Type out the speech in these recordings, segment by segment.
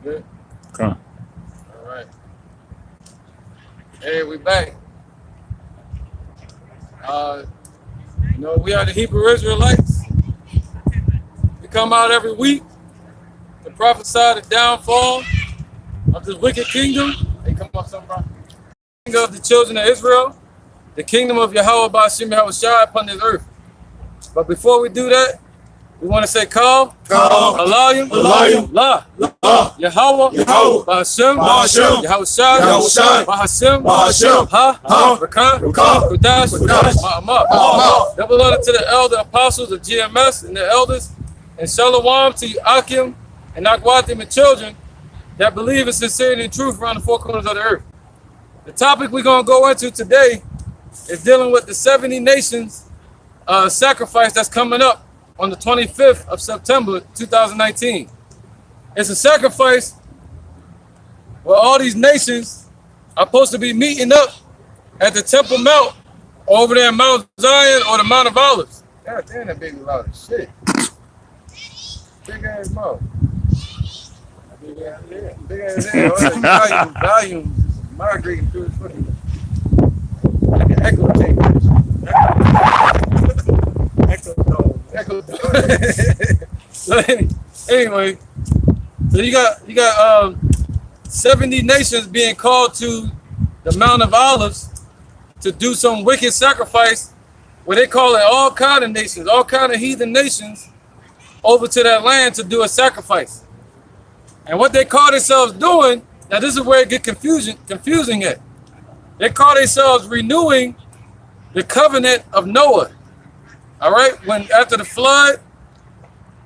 Good. Come. All right. Hey, we back. We are the Hebrew Israelites. We come out every week to prophesy the downfall of this wicked kingdom. Hey, come on, somebody. Of the children of Israel, the kingdom of Yahweh Ba'ashim Yahushua upon this earth. But before we do that, we want to say Kal, Alayim, La, Yahweh, Ba'ashim, Yahushua, Ba'ashim, Ha, Rakah, Kudash, Ma'amah. Double honor to the elder apostles of GMS and the elders, and Shalom to you, Akim and Akwatim and children that believe in sincerity and truth around the four corners of the earth. The topic we're going to go into today is dealing with the 70 nations sacrifice that's coming up on the 25th of September 2019. It's a sacrifice where all these nations are supposed to be meeting up at the Temple Mount over there in Mount Zion or the Mount of Olives. God damn, that baby loud as shit. Big ass mouth. Big ass head. All that volume migrating through his fucking like an echo tape. Echo dome. So anyway, so you got 70 nations being called to the Mount of Olives to do some wicked sacrifice where they call it all kind of nations, all kind of heathen nations over to that land to do a sacrifice. And what they call themselves doing, now this is where it gets confusing at. They call themselves renewing the covenant of Noah. All right, when after the flood,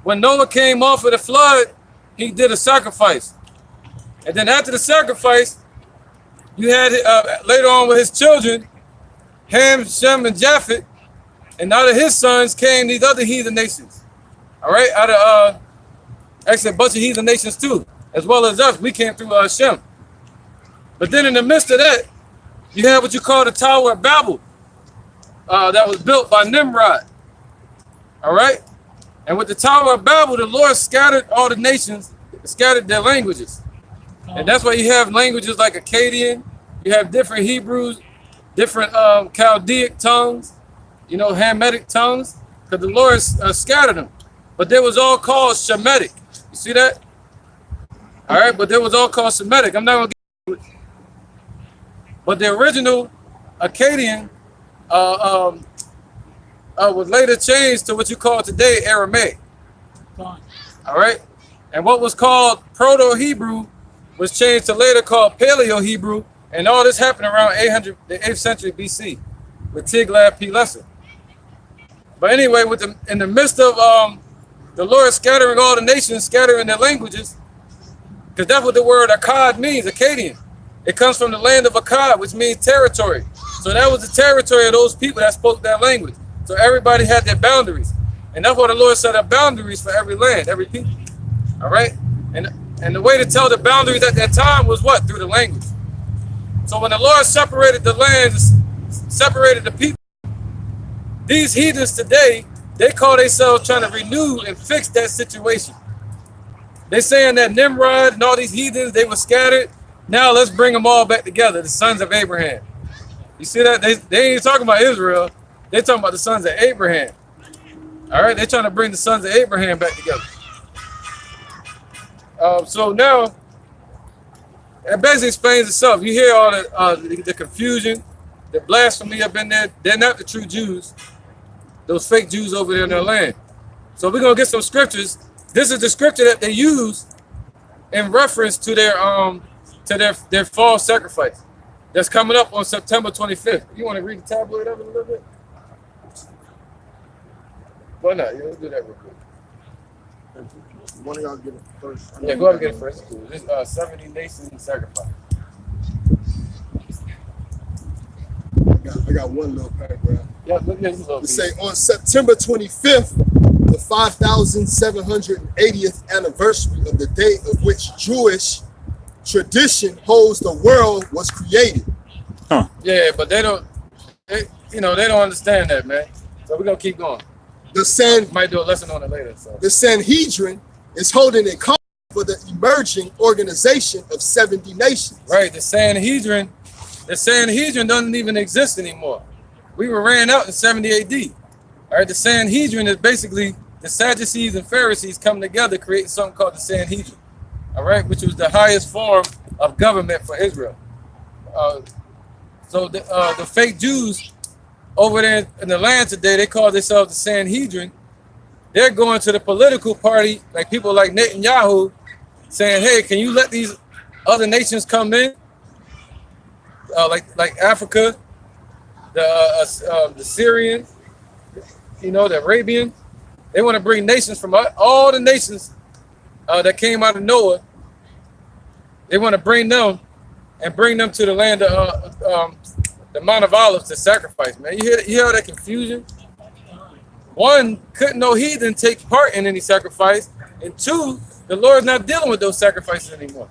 when Noah came off of the flood, he did a sacrifice. And then after the sacrifice, you had later on with his children, Ham, Shem, and Japheth, and out of his sons came these other heathen nations. All right, out of actually a bunch of heathen nations too, as well as us. We came through Shem. But then in the midst of that, you have what you call the Tower of Babel that was built by Nimrod. All right? And with the Tower of Babel, the Lord scattered all the nations, scattered their languages. And that's why you have languages like Akkadian, you have different Hebrews, different Chaldeic tongues, Hamitic tongues, because the Lord scattered them. But they was all called Shemitic. You see that? All right, but they was all called Semitic. I'm not going to get into it. But the original Akkadian was later changed to what you call today Aramaic. All right? And what was called Proto-Hebrew was changed to later called Paleo-Hebrew. And all this happened around the 8th century BC with Tiglath-Pileser. But anyway, in the midst of the Lord scattering all the nations, scattering their languages, because that's what the word Akkad means, Akkadian. It comes from the land of Akkad, which means territory. So that was the territory of those people that spoke that language. So everybody had their boundaries. And that's why the Lord set up boundaries for every land, every people. All right? And the way to tell the boundaries at that time was what? Through the language. So when the Lord separated the lands, separated the people, these heathens today, they call themselves trying to renew and fix that situation. They're saying that Nimrod and all these heathens, they were scattered. Now let's bring them all back together, the sons of Abraham. You see that? They ain't talking about Israel. They're talking about the sons of Abraham. All right? They're trying to bring the sons of Abraham back together. So now, it basically explains itself. You hear all the confusion, the blasphemy up in there. They're not the true Jews. Those fake Jews over there in their land. So we're going to get some scriptures. This is the scripture that they use in reference to their fall sacrifice that's coming up on September 25th. You want to read the tabloid of it a little bit? Why not? Yeah, let's do that real quick. One of y'all get it first. Yeah, go ahead and get it first. This 70 nations sacrifice. I got one little paragraph. Yeah, look at this little It say on September 25th, the 5,780th anniversary of the day of which Jewish tradition holds the world was created. Huh. Yeah, but they don't understand that, man. So we're gonna keep going. The Might do a lesson on it later. So the Sanhedrin is holding a conference for for the emerging organization of 70 nations. Right, the Sanhedrin doesn't even exist anymore. We were ran out in 70 AD. All right, the Sanhedrin is basically the Sadducees and Pharisees come together, creating something called the Sanhedrin. All right, which was the highest form of government for Israel. So the fake Jews over there in the land today, they call themselves the Sanhedrin. They're going to the political party, like people like Netanyahu, saying, "Hey, can you let these other nations come in, like Africa, the Syrian, the Arabian? They want to bring nations from all the nations that came out of Noah. They want to bring them to the land of the Mount of Olives to sacrifice." Man, you hear all that confusion? One, couldn't no heathen take part in any sacrifice, and two, the Lord's not dealing with those sacrifices anymore.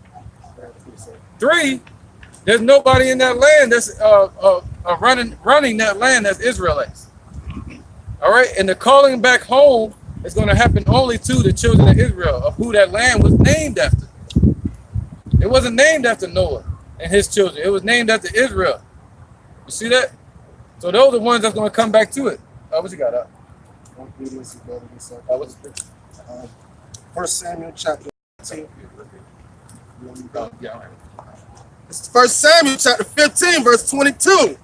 Three, there's nobody in that land that's running that land that's Israelites. All right, and the calling back home is going to happen only to the children of Israel, of who that land was named after. It wasn't named after Noah and his children. It was named after Israel. You see that? So those are the ones that's going to come back to it. What you got up? First Samuel chapter 15. It's 1 Samuel chapter 15, verse 22.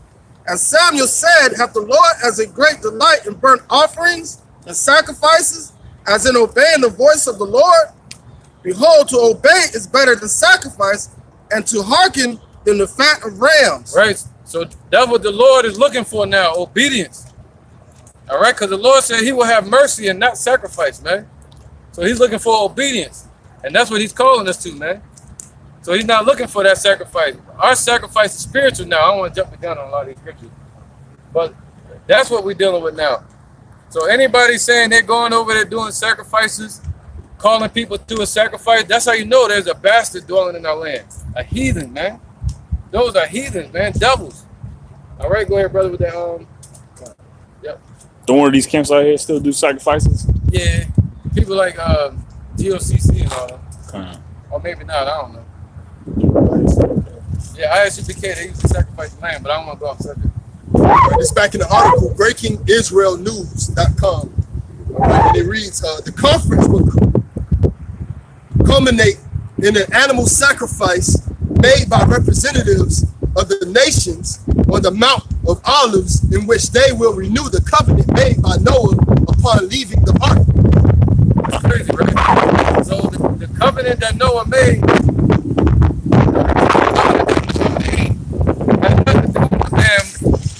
And Samuel said, "Hath the Lord as a great delight in burnt offerings and sacrifices, as in obeying the voice of the Lord? Behold, to obey is better than sacrifice, and to hearken than the fat of rams." Right. So that's what the Lord is looking for now, obedience. All right, because the Lord said he will have mercy and not sacrifice, man. So he's looking for obedience. And that's what he's calling us to, man. So he's not looking for that sacrifice. Our sacrifice is spiritual now. I don't want to jump the gun on a lot of these scriptures. But that's what we're dealing with now. So anybody saying they're going over there doing sacrifices, calling people to a sacrifice, that's how you know there's a bastard dwelling in our land. A heathen, man. Those are heathens, man. Devils. All right, go ahead, brother, with that. Yep. Don't one of these camps out here still do sacrifices? Yeah. People like GOCC and all that. Okay. Or maybe not, I don't know. Yeah, ISUPK, they used to sacrifice the lamb, but I don't want to go off subject. It's back in the article, breakingisraelnews.com. And it reads, the conference will culminate in an animal sacrifice made by representatives of the nations on the Mount of Olives, in which they will renew the covenant made by Noah upon leaving the ark. That's crazy, right? So the covenant that Noah made has nothing to do with the damn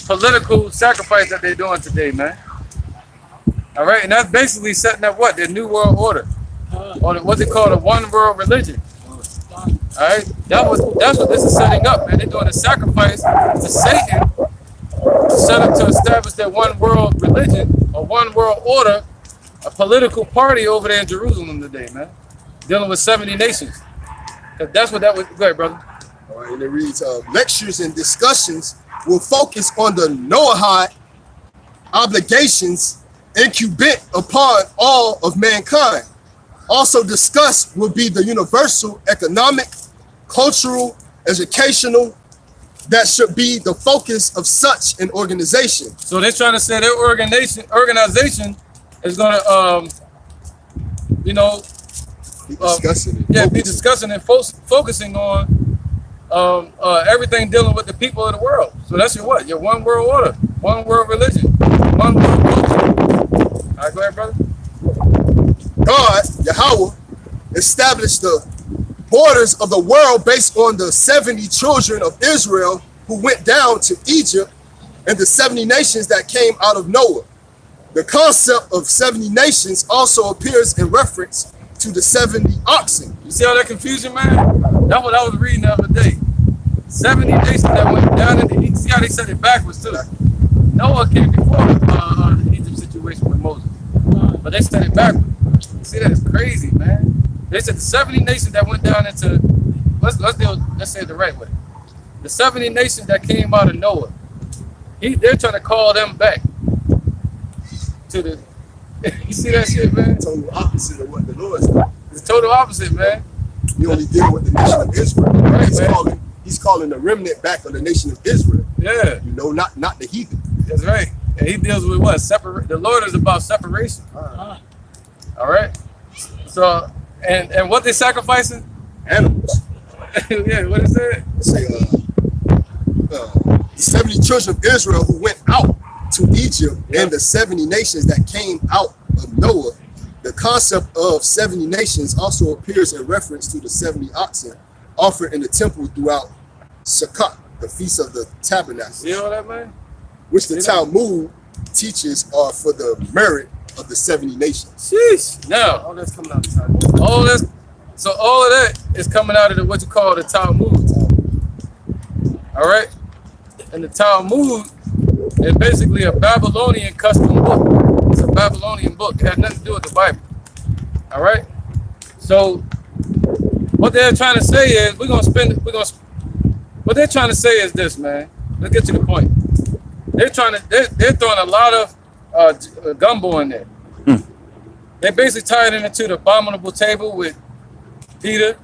political sacrifice that they're doing today, man. All right, and that's basically setting up what? Their new world order. Or what's it called? A one world religion. All right, that's what this is setting up, man. They're doing a sacrifice to Satan to set up to establish their one world religion or one world order, a political party over there in Jerusalem today, man. Dealing with 70 nations. That's what that was. Go ahead, brother. All right, and it reads, lectures and discussions will focus on the Noahide obligations incumbent upon all of mankind. Also discussed will be the universal economic, cultural, educational, that should be the focus of such an organization. So they're trying to say their organization is going to, Be discussing it. be discussing and focusing on everything dealing with the people of the world. So that's your what? Your one world order, one world religion, one world culture. All right, go ahead, brother. God, Yahweh, established the borders of the world based on the 70 children of Israel who went down to Egypt and the 70 nations that came out of Noah. The concept of 70 nations also appears in reference to the 70 oxen. You see all that confusion, man? That's what I was reading the other day. 70 nations that went down into Egypt. See how they said it backwards, too. Noah came before the Egypt situation with Moses. But they said it backwards. See, that is crazy, man. They said the 70 nations that went down into, let's say it the right way. The 70 nations that came out of Noah, they're trying to call them back to the, you see that shit, man? Total opposite of what the Lord's doing. It's total opposite, man. He only dealing with the nation of Israel. Right, he's calling the remnant back of the nation of Israel. Yeah. You know, not the heathen. That's right. And he deals with what? The Lord is about separation. All right. So, and what they sacrificing? Animals. Yeah, what is that? Say, the 70 children of Israel who went out to Egypt and the 70 nations that came out of Noah. The concept of 70 nations also appears in reference to the 70 oxen offered in the temple throughout Sukkot, the Feast of the Tabernacle. See all that, man? Which the Talmud teaches are for the merit of the 70 nations. Sheesh. Now, All that's coming out of the Talmud. all of that is coming out of what you call the Talmud. All right? And the Talmud is basically a Babylonian custom book. It's a Babylonian book. It has nothing to do with the Bible. All right? So what they're trying to say is what they're trying to say is this, man. Let's get to the point. They're throwing a lot of gumbo in there. They basically tied it into the abominable table with Peter.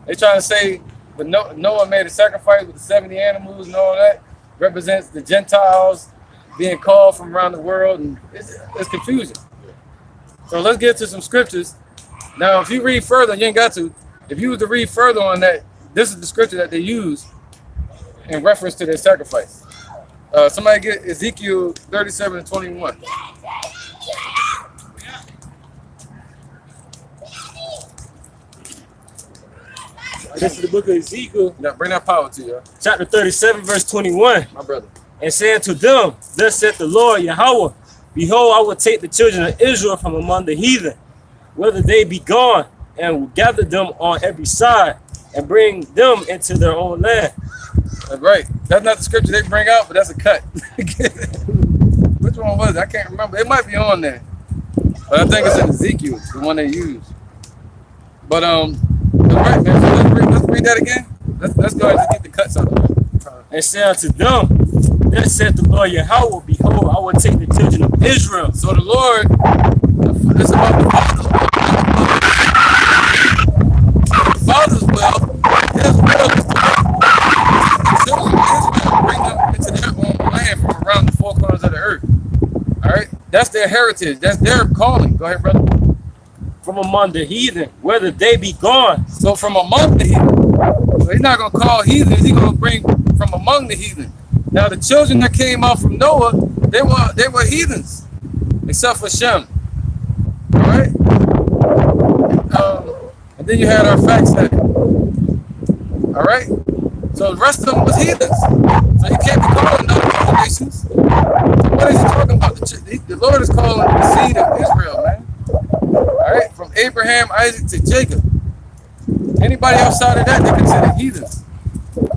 They're trying to say, but Noah made a sacrifice with the 70 animals and all that. Represents the Gentiles being called from around the world, and it's confusing. So let's get to some scriptures. Now, if you read further, you ain't got to. If you were to read further on that, this is the scripture that they use in reference to their sacrifice. Somebody get Ezekiel 37 and 21. This is the book of Ezekiel, Now bring that power to you, chapter 37, verse 21. my brother. And saying to them, thus saith the Lord Yahweh, behold, I will take the children of Israel from among the heathen, whether they be gone, and will gather them on every side, and bring them into their own land. That's right. That's not the scripture they bring out, but that's a cut. Which one was it? I can't remember. It might be on there, but I think it's in Ezekiel, the one they use. But that's right, man. So let's read that again. Let's go ahead and get the cuts out. And say unto them, thus saith the Lord Yahweh, behold, I will take the children of Israel. So the Lord, it's about the Father's will. His will is the children of Israel, bring them into their own land from around the four corners of the earth. All right, that's their heritage. That's their calling. Go ahead, brother. From among the heathen, whether they be gone. So from among the heathen. So he's not gonna call heathens. He's gonna bring from among the heathen. Now the children that came out from Noah, they were heathens, except for Shem. All right. And then you had our facts there. All right. So the rest of them was heathens. So you can't be calling other nations. What is he talking about? The Lord is calling the seed of Israel, man. All right, from Abraham, Isaac to Jacob. Anybody outside of that, they consider heathens.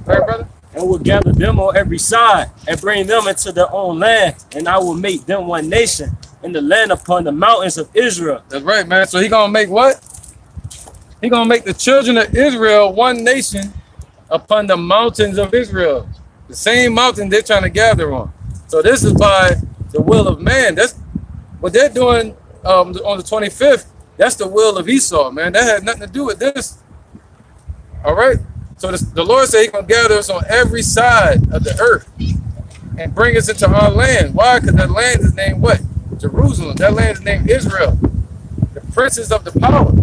Right, brother? And will gather them on every side, and bring them into their own land, and I will make them one nation in the land upon the mountains of Israel. That's right, man. So he gonna make what? He gonna make the children of Israel one nation upon the mountains of Israel. The same mountain they're trying to gather on. So this is by the will of man. That's what they're doing on the 25th. That's the will of Esau, man. That had nothing to do with this. All right. So the Lord said he's going to gather us on every side of the earth and bring us into our land. Why? Because that land is named what? Jerusalem. That land is named Israel. The princes of the power.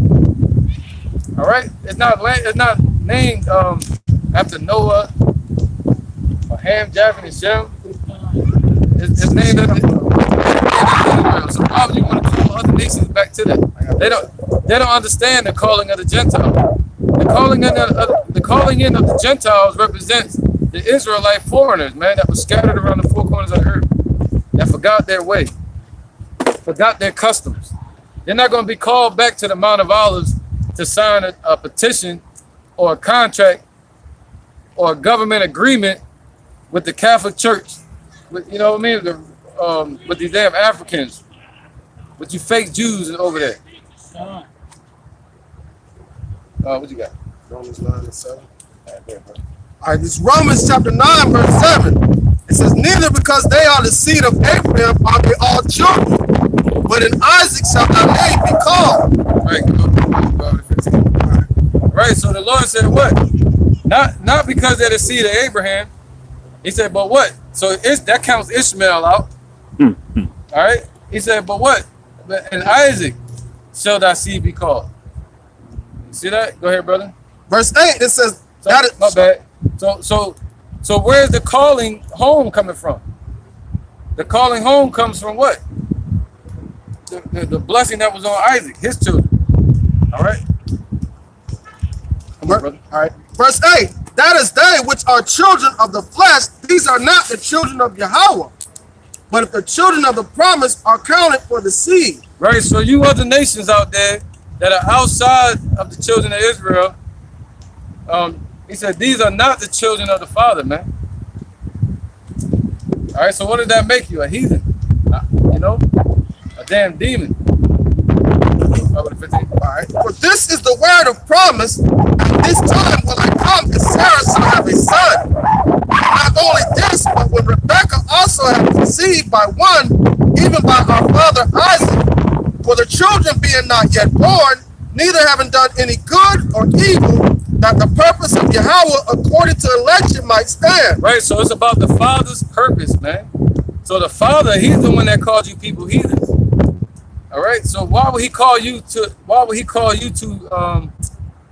All right. It's not named after Noah or Ham, Japheth, and Shem. It's named after Israel. So why would you want to call other nations back to that? They don't understand the calling of the Gentiles. The calling in of the Gentiles represents the Israelite foreigners, man, that was scattered around the four corners of the earth, that forgot their way, forgot their customs. They're not going to be called back to the Mount of Olives to sign a petition or a contract or a government agreement with the Catholic Church, with, you know what I mean, with these damn Africans, with you fake Jews over there. What you got? Romans 9 and 7. All right, this Romans chapter 9, verse 7. It says, neither because they are the seed of Abraham are they all children, but in Isaac shall thy name be called. Right, go to 15. Right, Right. So the Lord said what? Not because they're the seed of Abraham. He said, but what? So that counts Ishmael out. All right. He said, but what? And Isaac shall thy seed be called. See that? Go ahead, brother. Verse 8, it says, So, my bad. So where's the calling home coming from? The calling home comes from what? The blessing that was on Isaac, his children. All right. All right. Verse 8, that is they which are children of the flesh, these are not the children of Yahweh, but if the children of the promise are counted for the seed. Right. So you other nations out there that are outside of the children of Israel, he said, these are not the children of the Father, man. All right. So what does that make you? A heathen? You know, a damn demon. All right. For this is the word of promise. At this time will I come, and Sarah shall have a son. Not only this, but when Rebekah also had conceived by one, even by our father Isaac, for the children being not yet born, neither having done any good or evil, that the purpose of Yahweh according to election might stand. Right. So it's about the Father's purpose, man. So the Father, he's the one that called you people heathens. All right. So why would he call you to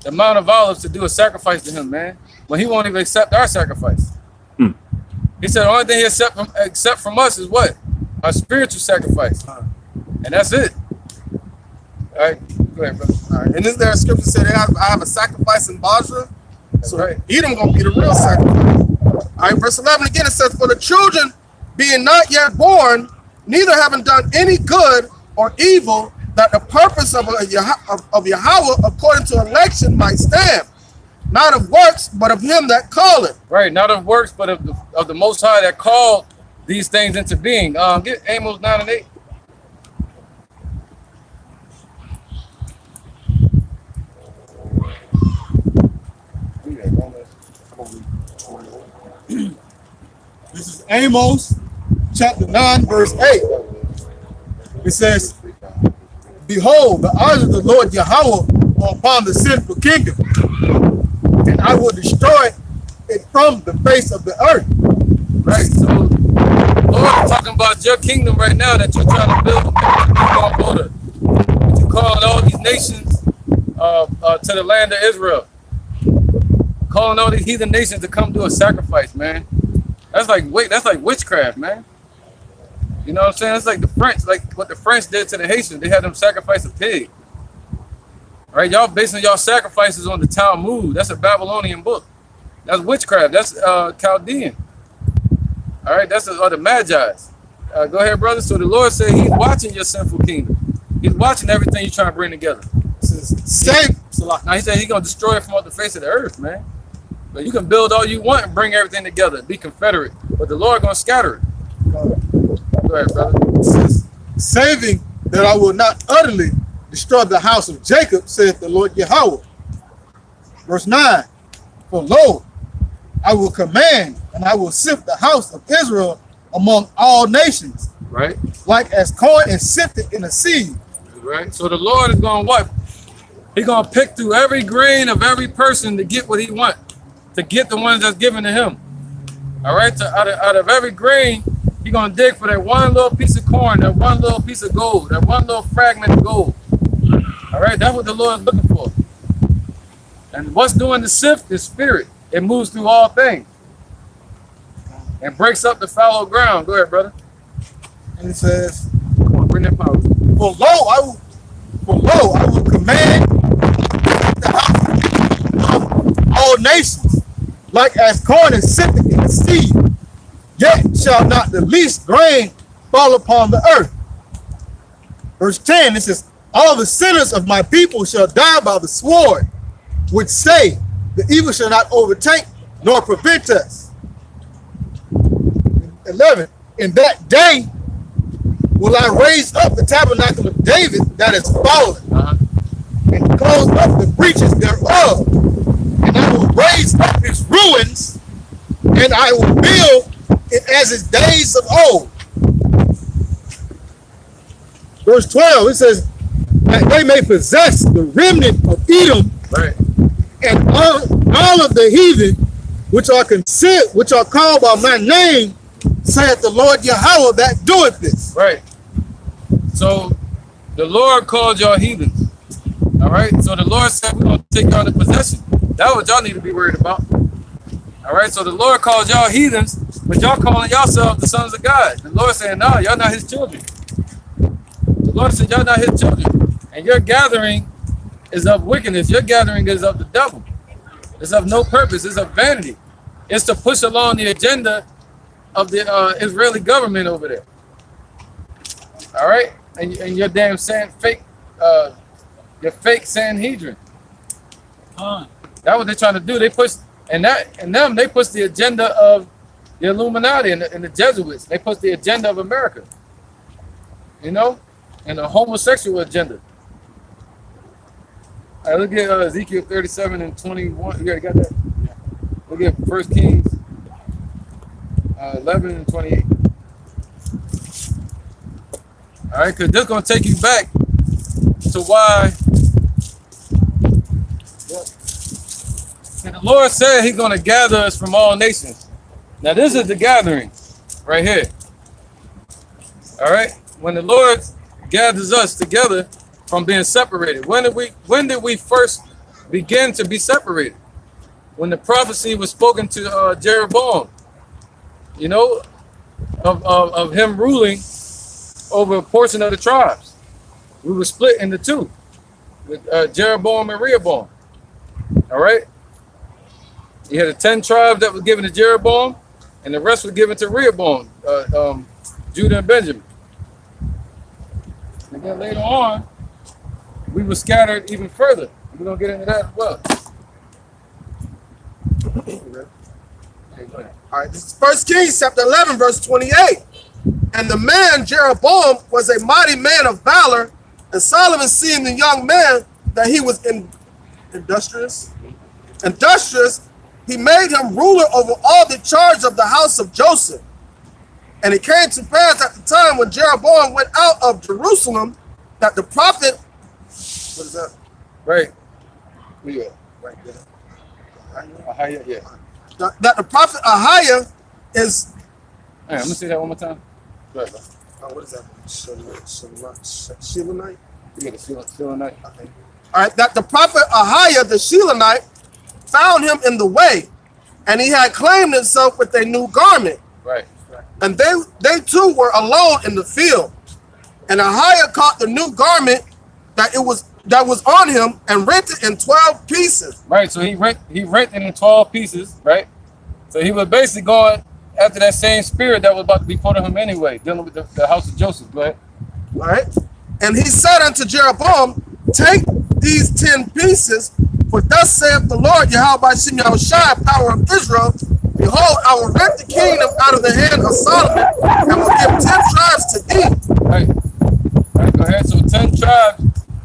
the Mount of Olives to do a sacrifice to him, man? When he won't even accept our sacrifice. He said the only thing he accept from us is what? Our spiritual sacrifice. And that's it. All right. Go ahead, brother. All right. And is there a scripture said I have a sacrifice in Basra? That's right. Edom gonna be the real sacrifice. All right, verse 11 again, it says, for the children being not yet born, neither having done any good or evil, that the purpose of Yahweh according to election might stand, not of works, but of him that calleth. Right, not of works, but of the Most High that called these things into being. Get Amos 9 and 8. This is Amos chapter 9, verse 8. It says, behold, the eyes of the Lord Yahweh are upon the sinful kingdom, and I will destroy it from the face of the earth. Right, so Lord is talking about your kingdom right now that you're trying to build on order. That you're calling all these nations to the land of Israel. Calling all these heathen nations to come do a sacrifice, man. That's like witchcraft, man. You know what I'm saying? It's like the French, like what the French did to the Haitians. They had them sacrifice a pig. All right, y'all basing y'all sacrifices on the Talmud. That's a Babylonian book. That's witchcraft. That's Chaldean. All right, that's the Magi's. Go ahead, brother. So the Lord said he's watching your sinful kingdom. He's watching everything you're trying to bring together. Now he said he's going to destroy it from off the face of the earth, man. But you can build all you want and bring everything together, be confederate. But the Lord going to scatter it. Go ahead, brother. It says, saving that I will not utterly destroy the house of Jacob, saith the Lord Yahweh. Verse 9, for lo, I will command and I will sift the house of Israel among all nations, right? Like as corn is sifted in a sieve. Right. So the Lord is going to what? He's going to pick through every grain of every person to get what he wants, to get the ones that's given to him. All right. So out of every grain, he's going to dig for that one little piece of corn, that one little piece of gold, that one little fragment of gold. All right. That's what the Lord is looking for. And what's doing the sift is spirit. It moves through all things and breaks up the fallow ground. Go ahead, brother. And it says, come on, bring that power. For lo, I will command the house of all nations, like as corn is sifted in the sea, yet shall not the least grain fall upon the earth. Verse 10, it says, all the sinners of my people shall die by the sword, which say, the evil shall not overtake nor prevent us. 11, in that day will I raise up the tabernacle of David that is fallen, and close up the breaches thereof, and I will raise up its ruins, and I will build it as its days of old. Verse 12, it says, that they may possess the remnant of Edom, right, And all of the heathen, which are called by my name, saith the Lord Yahweh that doeth this. Right. So the Lord called y'all heathens. All right. So the Lord said we're gonna take y'all into possession. That's what y'all need to be worried about. All right. So the Lord called y'all heathens, but y'all calling yourselves the sons of God. The Lord saying, no, y'all not his children. The Lord said y'all not his children. And your gathering is of wickedness. Your gathering is of the devil. It's of no purpose. It's of vanity. It's to push along the agenda of the Israeli government over there. All right, and your damn fake, your fake Sanhedrin. That's what they're trying to do. They push, they push the agenda of the Illuminati and the Jesuits. They push the agenda of America. You know, and the homosexual agenda. All right, look at Ezekiel 37 and 21. You already got that? Look at 1 Kings 11 and 28. All right, because this is going to take you back to why the Lord said he's going to gather us from all nations. Now, this is the gathering right here. All right, when the Lord gathers us together from being separated. When did we first begin to be separated? When the prophecy was spoken to Jeroboam, you know, of him ruling over a portion of the tribes. We were split into two, with Jeroboam and Rehoboam. All right. You had the 10 tribes that were given to Jeroboam, and the rest were given to Rehoboam, Judah and Benjamin. And then later on, we were scattered even further. We're gonna get into that as well. All right, this is 1 Kings chapter 11, verse 28. And the man Jeroboam was a mighty man of valor, and Solomon, seeing the young man that he was industrious, he made him ruler over all the charge of the house of Joseph. And it came to pass at the time when Jeroboam went out of Jerusalem that the prophet, what is that? Right. Yeah, right there. Yeah. That the prophet Ahiah is. Hey, I'm gonna say that one more time. Right, What is that? Shilonite? You got the Shilonite. Okay. All right. That the prophet Ahiah, the Shilonite, found him in the way, and he had claimed himself with a new garment. Right. And they too were alone in the field. And Ahiah caught the new garment that was on him and rent it in 12 pieces. Right. So he rent it in 12 pieces. Right. So he was basically going after that same spirit that was about to be put on him anyway, dealing with the house of Joseph. Go ahead. All right. And he said unto Jeroboam, take these 10 pieces, for thus saith the Lord Yahweh by Shem Yahushai, power of Israel, behold, I will rent the kingdom out of the hand of Solomon, and will give 10 tribes to thee. Right. Go ahead. So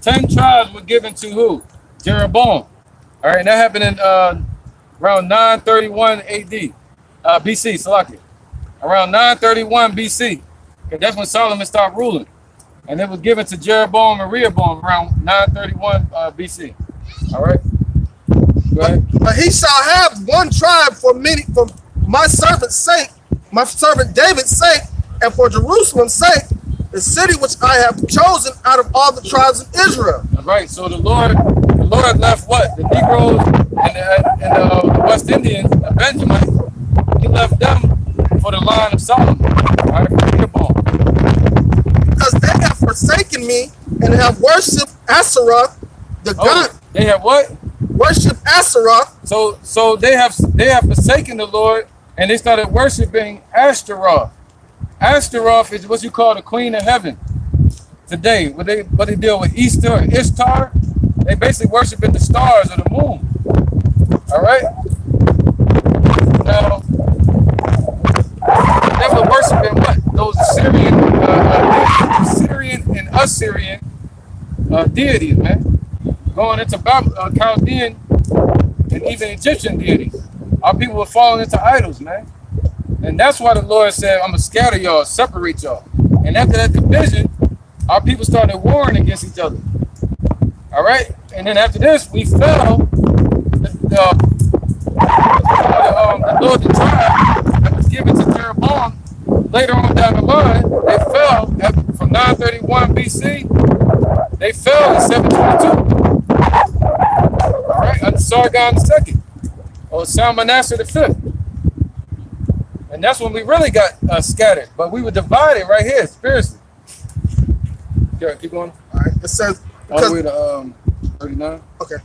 10 tribes were given to who? Jeroboam. All right, and that happened in around 931 AD, BC, Salakia. Around 931 BC, because that's when Solomon started ruling. And it was given to Jeroboam and Rehoboam around 931 BC. All right. Go ahead. But he shall have one tribe for my servant's sake, my servant David's sake, and for Jerusalem's sake, the city which I have chosen out of all the tribes of Israel. All right. So the Lord left what? The Negroes and the West Indians, the Benjamites. He left them for the line of Solomon. All right, for Rehoboam. Because they have forsaken me and have worshipped Asherah, the god. They have what? Worship Asherah. So they have forsaken the Lord and they started worshiping Ashtaroth. Ashtaroth is what you call the queen of heaven today. What they deal with Easter or Ishtar, they basically worshiping the stars or the moon. All right. Now they were worshiping what? Those Syrian and Assyrian deities, man. Going into Chaldean and even Egyptian deities. Our people were falling into idols, man. And that's why the Lord said, I'm going to scatter y'all, separate y'all. And after that division, our people started warring against each other. All right? And then after this, we fell. The later on down the line, they fell from 931 BC. They fell in 722. All right, under Sargon II or Salmanassar V. And that's when we really got scattered. But we were divided right here, spiritually. Okay, keep going. All right. It says, All the way to 39. okay.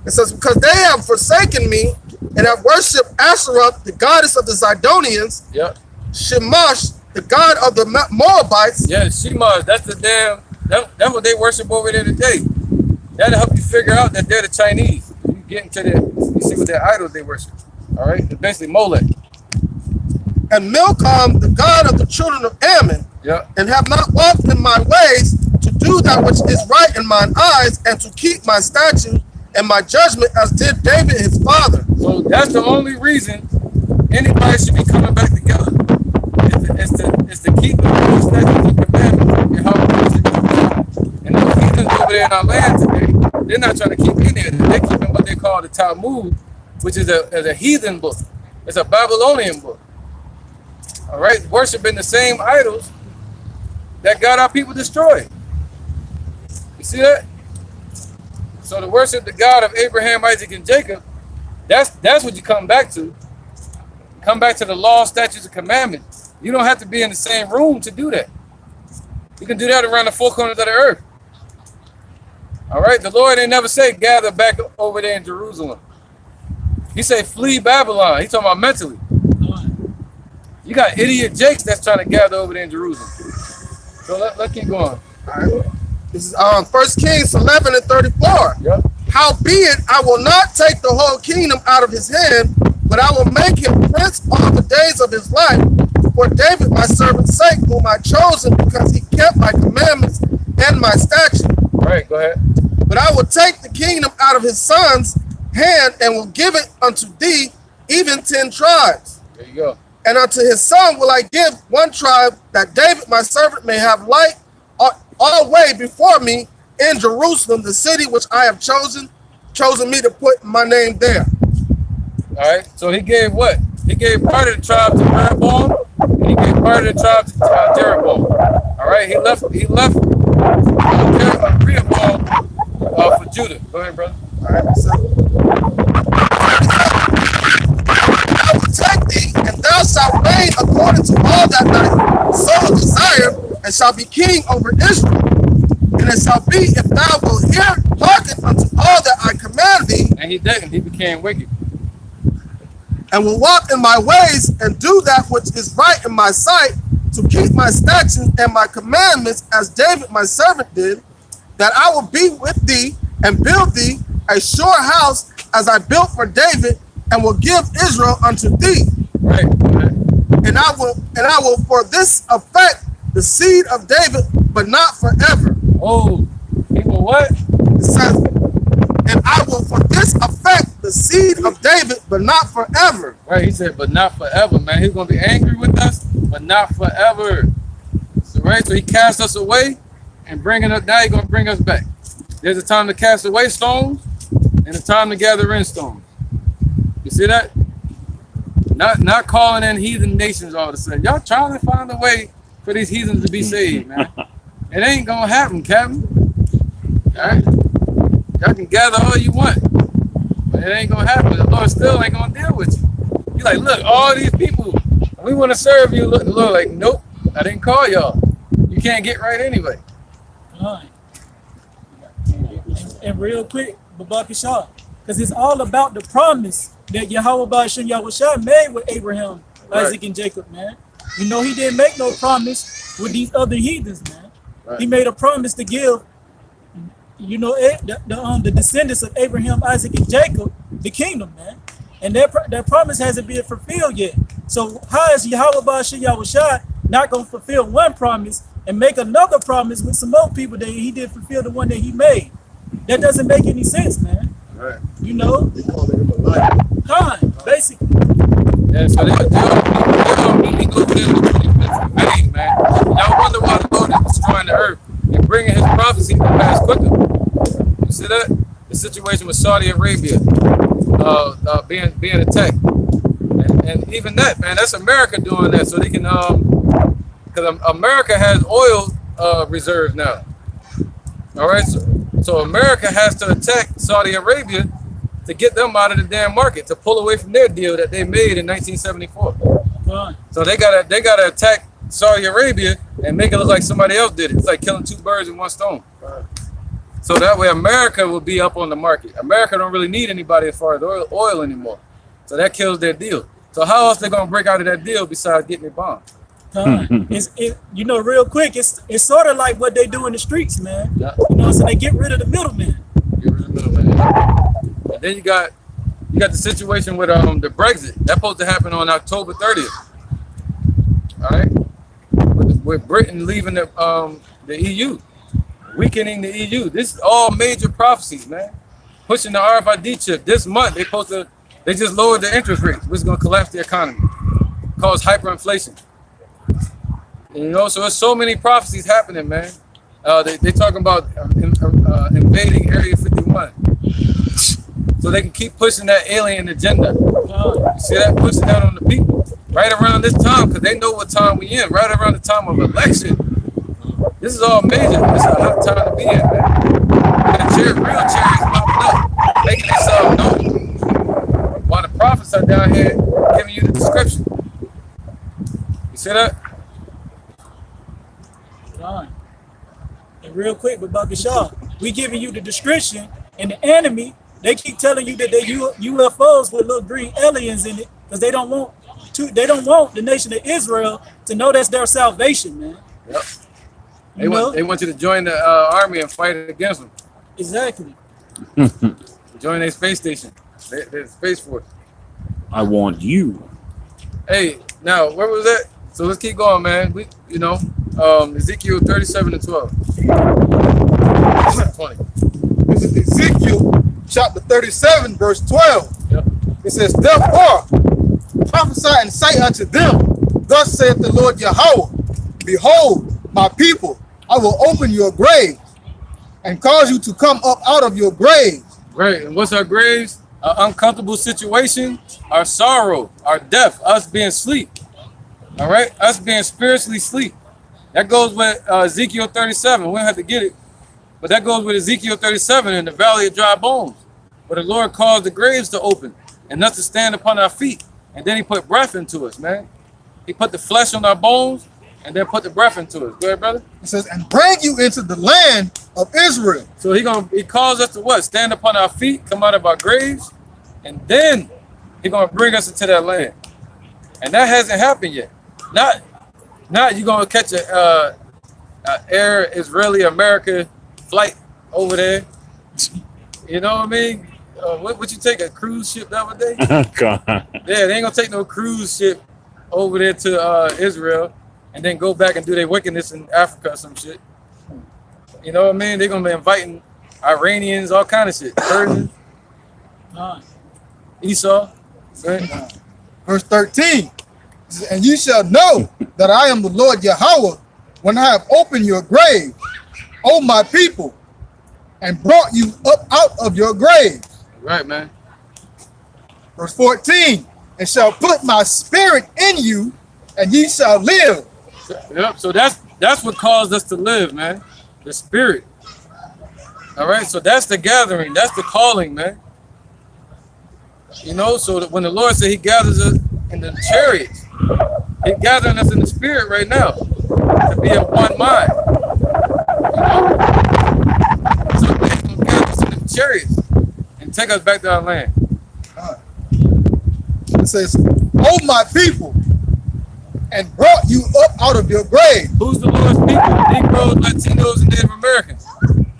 It says, because they have forsaken me and have worshipped Asherah, the goddess of the Zidonians, Yep. Shemash, the god of the Moabites. Yeah, Shemaz, that's the damn, that's what they worship over there today. That'll help you figure out that they're the Chinese. You get into their, you see what their idols they worship. All right, they're basically Molech. And Milcom, the god of the children of Ammon, Yeah. and have not walked in my ways to do that which is right in mine eyes, and to keep my statutes and my judgment, as did David his father. So that's the only reason anybody should be coming back together. It's to keep the statutes and commandments. And those heathens over there in our land today, they're not trying to keep any of it. They're keeping what they call the Talmud, which is a heathen book. It's a Babylonian book. All right, worshiping the same idols that got our people destroyed. You see that? So to worship the God of Abraham, Isaac, and Jacob, that's what you come back to. Come back to the law, statutes, and commandments. You don't have to be in the same room to do that. You can do that around the four corners of the earth. All right, the Lord ain't never say gather back over there in Jerusalem. He said flee Babylon. He's talking about mentally. You got idiot Jakes that's trying to gather over there in Jerusalem. So let's keep going. All right. This is 1 Kings 11 and 34. Yep. Howbeit, I will not take the whole kingdom out of his hand, but I will make him prince all the days of his life, for David my servant's sake, whom I chosen, because he kept my commandments and my statutes. All right, go ahead. But I will take the kingdom out of his son's hand, and will give it unto thee, even 10 tribes. There you go. And unto his son will I give one tribe, that David my servant may have light all way before me in Jerusalem, the city which I have chosen me to put my name there. All right. So he gave what? He gave part of the tribe to Rehoboam, and he gave part of the tribe to Jeroboam. All right. He left Rehoboam for Judah. Go ahead, brother. All right. So, I will take thee, and thou shalt reign according to all that thy soul desire, and shall be king over Israel. And it shall be, if thou wilt hearken unto all that I command thee, And he didn't. He became wicked. and will walk in my ways, and do that which is right in my sight, to keep my statutes and my commandments, as David my servant did, that I will be with thee, and build thee a sure house, as I built for David, and will give Israel unto thee. Right. Go ahead. And I will for this effect the seed of David, but not forever. Oh, people what? It says, and I will for this effect the seed of David, but not forever. Right. He said, but not forever, man. He's gonna be angry with us, but not forever. So right. So he cast us away and bringing us. Now he's gonna bring us back. There's a time to cast away stones and a time to gather in stones. You see that? Not calling in heathen nations all of a sudden. Y'all trying to find a way for these heathens to be saved, man. It ain't gonna happen, Captain. All right? Y'all can gather all you want, but it ain't gonna happen. The Lord still ain't gonna deal with you. You like, look, all these people, we want to serve you. Look, the Lord like, nope, I didn't call y'all. You can't get right anyway. And real quick, Babaki Shah, because it's all about the promise that Yahweh Ba'ashem Yahushua made with Abraham, Isaac, and Jacob, man. You know, he didn't make no promise with these other heathens, man. Right. He made a promise to give, you know, the descendants of Abraham, Isaac, and Jacob the kingdom, man. And that promise hasn't been fulfilled yet. So how is Yahweh Ba'ashem Yahushua not going to fulfill one promise and make another promise with some more people that he did fulfill the one that he made? That doesn't make any sense, man. Right. You know, time, basically. Yeah, so they'll meet over there in the 25th of May, man. Y'all wonder why the Lord is destroying the earth and bringing his prophecy to pass quicker. You see that? The situation with Saudi Arabia being attacked. And even that, man, that's America doing that so they can because America has oil reserves now. All right, so America has to attack Saudi Arabia to get them out of the damn market, to pull away from their deal that they made in 1974. So they gotta attack Saudi Arabia and make it look like somebody else did it. It's like killing two birds with one stone. So that way America will be up on the market. America don't really need anybody as far as oil anymore. So that kills their deal. So how else they gonna break out of that deal besides getting it bombed? You know, real quick, it's sort of like what they do in the streets, man. Yeah. You know, so they get rid of the middleman. Get rid of the middleman. And then you got the situation with the Brexit. That's supposed to happen on October 30th. All right, with Britain leaving the EU, weakening the EU. This is all major prophecies, man. Pushing the RFID chip this month. They just lowered the interest rates, which is gonna collapse the economy, cause hyperinflation. You know, so there's so many prophecies happening, man. They talking about invading Area 51, so they can keep pushing that alien agenda. You see that, pushing that on the people right around this time, because they know what time we in. Right around the time of election. This is all major. It's a hot time to be in, man. And real chariots popping up, making themselves known, while the prophets are down here giving you the description. You see that? And real quick, but Bakashah, we giving you the description, and the enemy, they keep telling you that they UFOs with little green aliens in it, because they don't want the nation of Israel to know that's their salvation, man. Yep. They want you to join the army and fight against them. Exactly. Join their space station, their space force. I want you. Hey, now where was that? So let's keep going, man. Ezekiel 37:12. 20. This is Ezekiel chapter 37, verse 12. Yep. It says, therefore, prophesy and say unto them, thus saith the Lord Yahweh, behold, my people, I will open your graves and cause you to come up out of your graves. Right, and what's our graves? Our uncomfortable situation, our sorrow, our death, us being asleep. All right, us being spiritually asleep. That goes with Ezekiel 37. We don't have to get it, but that goes with Ezekiel 37 in the valley of dry bones, where the Lord caused the graves to open and us to stand upon our feet. And then he put breath into us, man. He put the flesh on our bones and then put the breath into us. Go ahead, brother. It says, and bring you into the land of Israel. So he calls us to what? Stand upon our feet, come out of our graves, and then he's gonna bring us into that land. And that hasn't happened yet. Not you're gonna catch a Air Israeli America flight over there. You know what I mean? What you take, a cruise ship the other day? God. Yeah, they ain't gonna take no cruise ship over there to Israel and then go back and do their wickedness in Africa or some shit. You know what I mean? They're gonna be inviting Iranians, all kind of shit. Persians, Esau. Right? Verse 13. And you shall know that I am the Lord Yahweh when I have opened your grave, O my people, and brought you up out of your grave. Right, man. Verse 14. And shall put my spirit in you, and ye shall live. Yep. So that's what caused us to live, man. The spirit. All right. So that's the gathering. That's the calling, man. You know. So that when the Lord said He gathers us in the chariots, He's gathering us in the spirit right now to be of one mind. You know? So He's gonna gather us in the chariots and take us back to our land. It says, O my people, and brought you up out of your grave. Who's the Lord's people? Negroes, Latinos, and Native Americans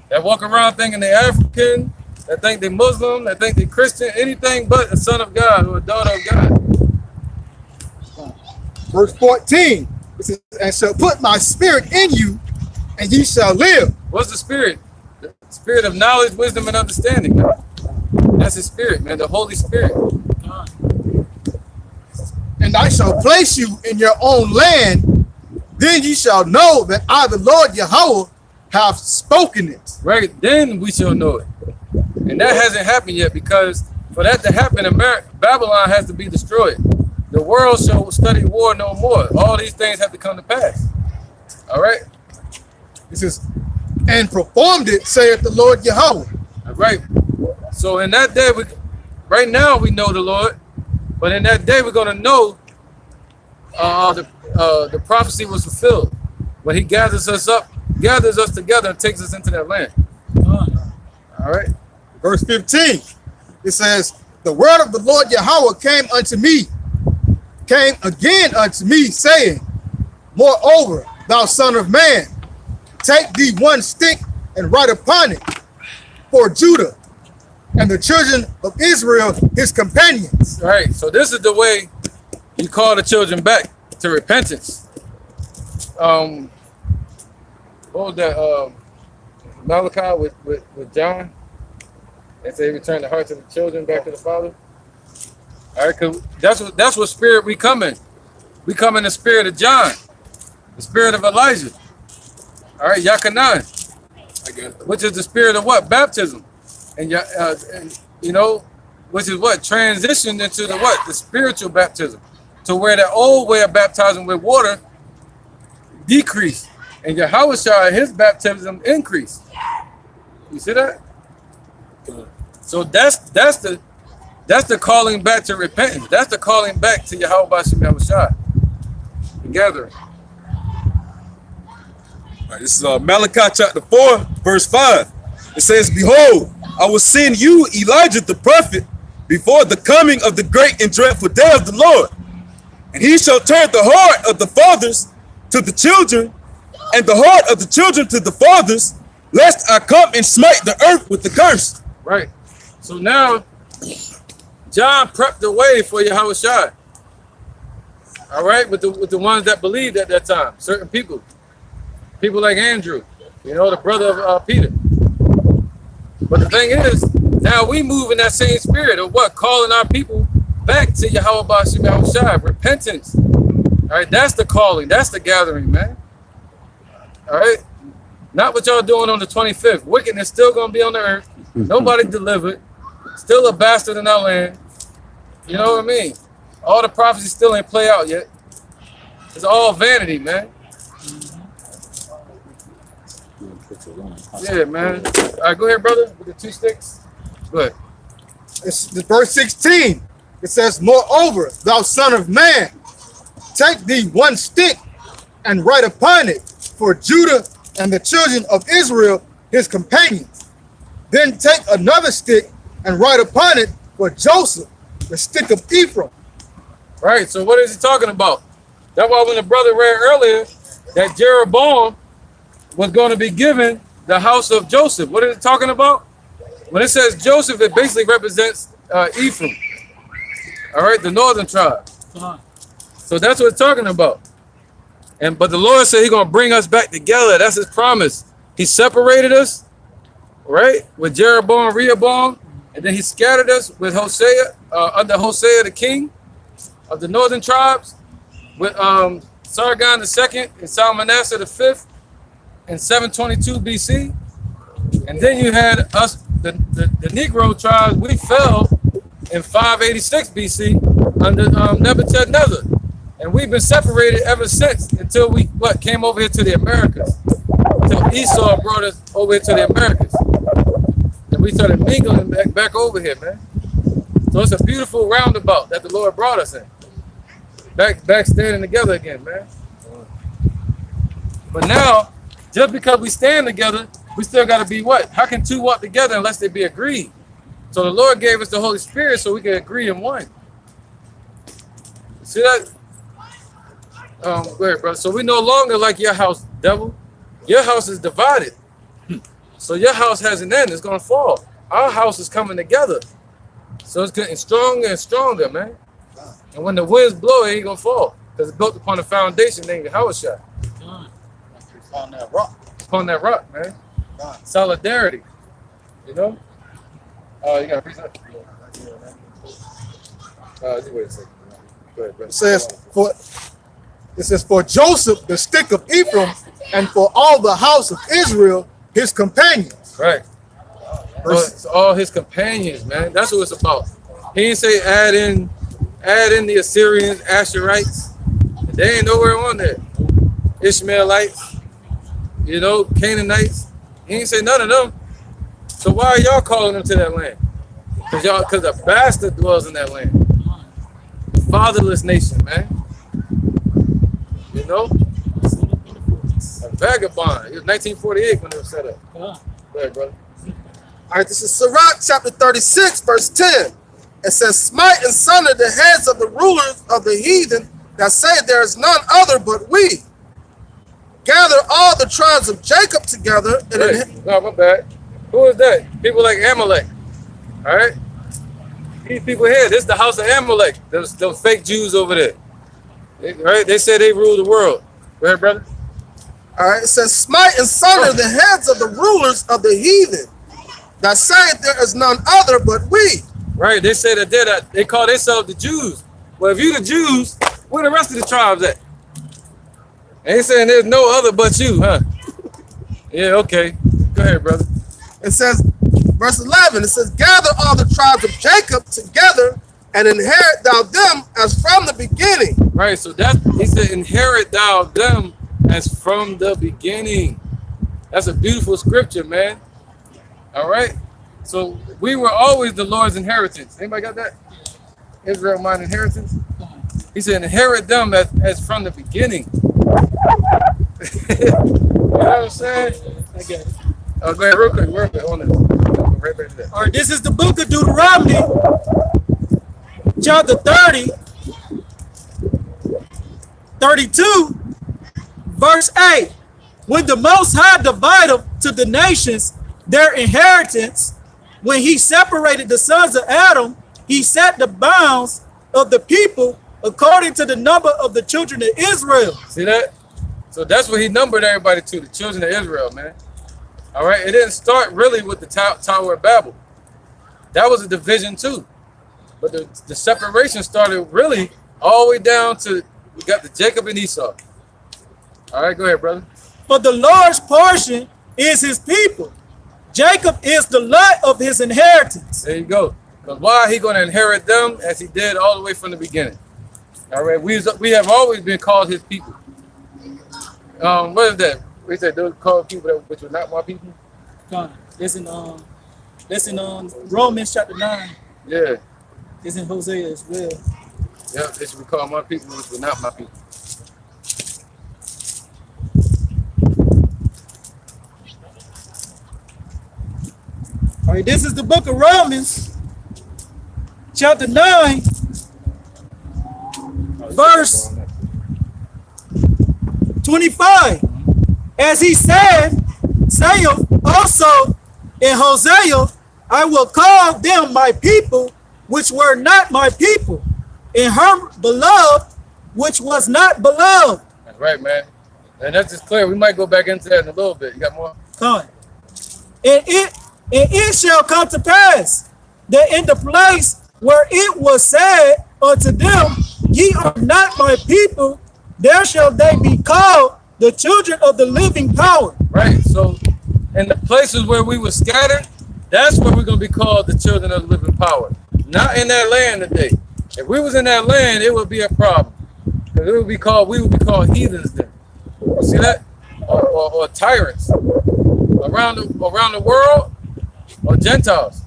that walk around thinking they're African, that think they're Muslim, that think they're Christian, anything but a son of God or a daughter of God. Verse 14, it says, and shall put my spirit in you, and ye shall live. What's the spirit? The spirit of knowledge, wisdom, and understanding. Man. That's His spirit, man, the Holy Spirit. And I shall place you in your own land, then ye shall know that I, the Lord Yahweh, have spoken it. Right, then we shall know it. And that hasn't happened yet, because for that to happen, Babylon has to be destroyed. The world shall study war no more. All these things have to come to pass. All right. It says, and performed it, saith the Lord Yahweh. All right. So in that day, right now we know the Lord, but in that day we're gonna know the prophecy was fulfilled when He gathers us together, and takes us into that land. All right. Verse 15, it says, the word of the Lord Yahweh came again unto me, saying, moreover, thou son of man, take thee one stick and write upon it for Judah and the children of Israel, his companions. All right. So this is the way you call the children back to repentance. What was that? Malachi with John. They say return the hearts of the children back to the Father. All right, cause that's what spirit we come in. We come in the spirit of John, the spirit of Elijah. All right, Yakanan, which is the spirit of what? Baptism, and you know, which is what transitioned into the what? The spiritual baptism, to where the old way of baptizing with water decreased, and Yahushua, his baptism increased. You see that? So that's the calling back to repentance. That's the calling back to Yahweh B'Shem Yahushua. The gathering. All right, this is Malachi chapter 4, verse 5. It says, behold, I will send you Elijah the prophet before the coming of the great and dreadful day of the Lord. And he shall turn the heart of the fathers to the children, and the heart of the children to the fathers, lest I come and smite the earth with the curse. Right. So now, John prepped the way for Yahushua. All right, with the ones that believed at that time, certain people like Andrew, you know, the brother of Peter. But the thing is, now we move in that same spirit of what? Calling our people back to Yahweh B'Shem Yahushua, repentance. All right, that's the calling, that's the gathering, man. All right, not what y'all doing on the 25th. Wickedness still gonna be on the earth. Nobody delivered. Still a bastard in our land. You know what I mean? All the prophecies still ain't play out yet. It's all vanity, man. Yeah, man. All right, go ahead, brother, with the 2 sticks. Go ahead. It's verse 16. It says, moreover, thou son of man, take thee one stick and write upon it for Judah and the children of Israel, his companions. Then take another stick and write upon it for Joseph, the stick of Ephraim. Right, so what is he talking about? That's why when the brother read earlier that Jeroboam was going to be given the house of Joseph. What is it talking about? When it says Joseph, it basically represents Ephraim. All right, the northern tribe. So that's what it's talking about. But the Lord said He's going to bring us back together. That's His promise. He separated us, right, with Jeroboam, Rehoboam, and then He scattered us with Hosea, under Hosea the king of the northern tribes, with Sargon II and Salmanasseh the fifth in 722 BC. And then you had us, the Negro tribes, we fell in 586 BC under Nebuchadnezzar. And we've been separated ever since until we came over here to the Americas. Until Esau brought us over here to the Americas. And we started mingling back over here, man. So it's a beautiful roundabout that the Lord brought us in. Back standing together again, man. But now, just because we stand together, we still got to be what? How can two walk together unless they be agreed? So the Lord gave us the Holy Spirit so we can agree in one. See that? Go ahead, brother. So we no longer like your house, devil. Your house is divided. So your house has an end. It's going to fall. Our house is coming together. So it's getting stronger and stronger, man. And when the winds blow, it ain't going to fall. Because it's built upon the foundation named Yahushua. On that rock. Upon that rock, man. Solidarity. You know? You got to read that? Just wait a second. Go ahead, brother. It says, for Joseph, the stick of Ephraim, and for all the house of Israel, his companions. Right. It's all his companions, man. That's what it's about. He didn't say add in the Assyrians, Asherites. They ain't nowhere on there. Ishmaelites, you know, Canaanites. He ain't say none of them. So why are y'all calling them to that land? Because a bastard dwells in that land. Fatherless nation, man. You know? A vagabond. It was 1948 when it was set up. Go ahead, brother. All right, this is Sirach chapter 36, verse 10. It says, smite and sunder the heads of the rulers of the heathen that say there is none other but we. Gather all the tribes of Jacob together. And no, my bad. Who is that? People like Amalek. All right? These people here, this is the house of Amalek. Those fake Jews over there. Right? They say they rule the world. Go ahead, brother. All right, it says, smite and sunder the heads of the rulers of the heathen that say there is none other but we. Right, they say that they call themselves the Jews. Well, if you the Jews, where the rest of the tribes at? They ain't saying there's no other but you, huh? Yeah, okay. Go ahead, brother. It says, verse 11, it says, gather all the tribes of Jacob together and inherit thou them as from the beginning. Right, so he said, inherit thou them as from the beginning. That's a beautiful scripture, man. All right? So we were always the Lord's inheritance. Anybody got that? Israel, mine inheritance. He said, inherit them as from the beginning. You know what I'm saying? I get it. Oh, go ahead, real quick, on this. Right back to that. All right, this is the book of Deuteronomy, chapter 30, 32, verse 8. When the Most High divided to the nations their inheritance, when he separated the sons of Adam, he set the bounds of the people according to the number of the children of Israel. See that? So that's what he numbered everybody to, the children of Israel, man. All right, it didn't start really with the Tower of Babel. That was a division too. But the separation started really all the way down to, we got the Jacob and Esau. All right, go ahead, brother. For the Lord's portion is his people. Jacob is the lot of his inheritance. There you go. Because why he going to inherit them as he did all the way from the beginning. All right, we have always been called his people. What is that? We said those called people which were not my people. It's in Romans chapter 9. Yeah. It's in Hosea as well. Yeah, they should be called my people which were not my people. All right, this is the book of Romans, chapter 9, verse 25. As he saith also in Hosea, I will call them my people, which were not my people, and her beloved, which was not beloved. That's right, man. And that's just clear. We might go back into that in a little bit. You got more? Come. And it shall come to pass that in the place where it was said unto them, ye are not my people, there shall they be called the children of the living power. Right. So in the places where we were scattered, that's where we're going to be called the children of the living power. Not in that land today. If we was in that land, it would be a problem. Because we would be called heathens then. See that? Or tyrants. Around the world, or Gentiles.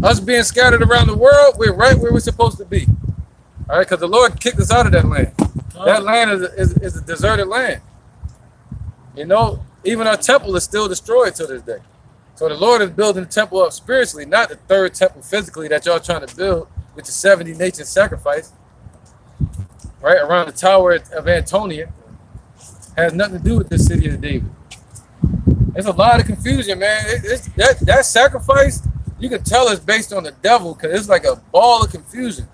Us being scattered around the world, we're right where we're supposed to be. All right, because the Lord kicked us out of that land. That land is a deserted land. You know, even our temple is still destroyed to this day. So the Lord is building the temple up spiritually, not the third temple physically that y'all trying to build with the 70 nation sacrifice. Right around the Tower of Antonia. Has nothing to do with the city of David. There's a lot of confusion, man. That sacrifice, you can tell it's based on the devil because it's like a ball of confusion.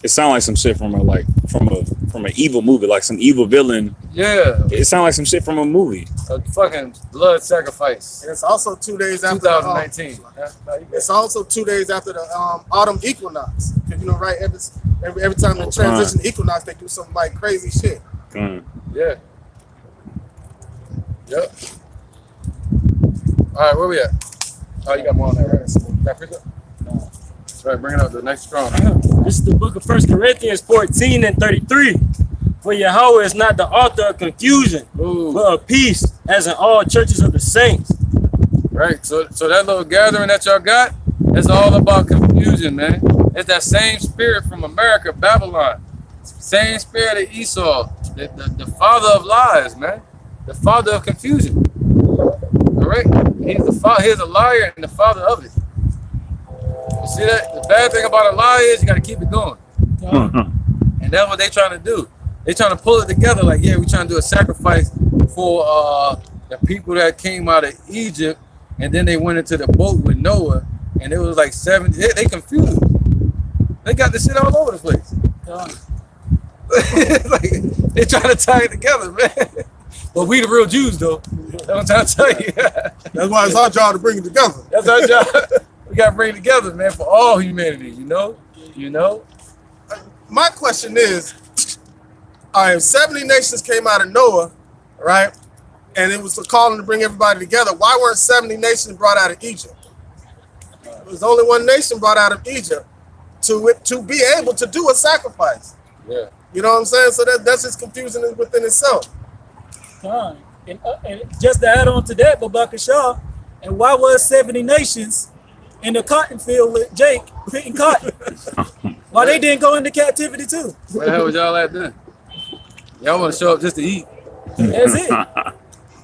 It sounds like some shit from an evil movie, like some evil villain. Yeah. It sounds like some shit from a movie. A fucking blood sacrifice. And it's also 2 days after 2019. It's also 2 days after the autumn equinox. Because you know, right, every time they transition equinox, they do some like crazy shit. Yeah. Yep. All right, where we at? Oh, you got more on that, right? Got picture? No. That's right, bring it up. The next strong. This is the book of 1 Corinthians 14 and 33. For Yahweh is not the author of confusion, Ooh. but of peace, as in all churches of the saints. Right. So that little gathering that y'all got, it's all about confusion, man. It's that same spirit from America, Babylon. Same spirit of Esau, the father of lies, man. The father of confusion. All right? He's a liar and the father of it. You see that? The bad thing about a lie is you got to keep it going. And that's what they trying to do. They trying to pull it together like, yeah, we trying to do a sacrifice for the people that came out of Egypt, and then they went into the boat with Noah, and it was like 70. They confused. They got this shit all over the place. Like, they trying to tie it together, man. But we the real Jews, though. That's what I'm trying to tell you. That's why it's our job to bring it together. That's our job. We got to bring it together, man, for all humanity, you know? You know? My question is, all right, 70 nations came out of Noah, right? And it was a calling to bring everybody together. Why weren't 70 nations brought out of Egypt? There was only one nation brought out of Egypt to be able to do a sacrifice. Yeah. You know what I'm saying? So that's just confusing within itself. And just to add on to that, Babaka Shah, and why was 70 nations in the cotton field with Jake picking cotton? Why they didn't go into captivity too? Where the hell was y'all at then? Y'all want to show up just to eat. That's it.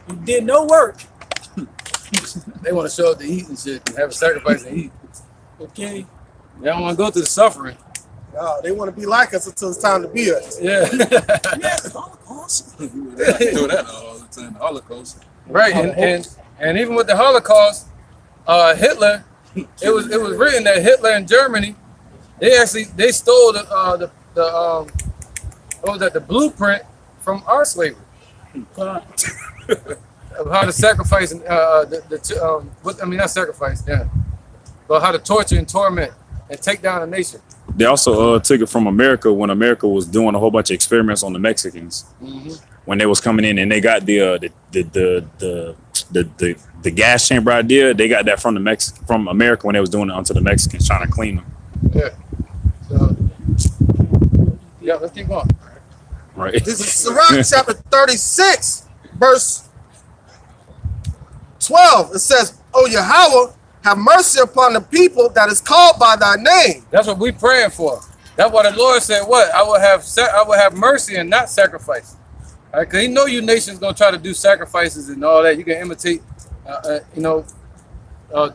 You did no work. They want to show up to eat and shit and have a sacrifice and eat. Okay. They don't want to go through the suffering. No, they want to be like us until it's time to be us. Yeah. Yes, Holocaust. Do that all the time. Holocaust. Right. And even with the Holocaust, Hitler, it was written that Hitler and Germany, they stole the what was that, the blueprint from our slavery. Of how to sacrifice not sacrifice, yeah. But how to torture and torment and take down a nation. They also took it from America when America was doing a whole bunch of experiments on the Mexicans. Mm-hmm. When they was coming in and they got the gas chamber idea, they got that from from America when they was doing it onto the Mexicans, trying to clean them. Yeah. So, yeah, let's keep going. Right. This is Sirach chapter 36, verse 12. It says, "O Yahweh, have mercy upon the people that is called by thy name." That's what we praying for. That's what the Lord said. What I will have mercy and not sacrifice. All right, because He know you nations gonna try to do sacrifices and all that. You can imitate,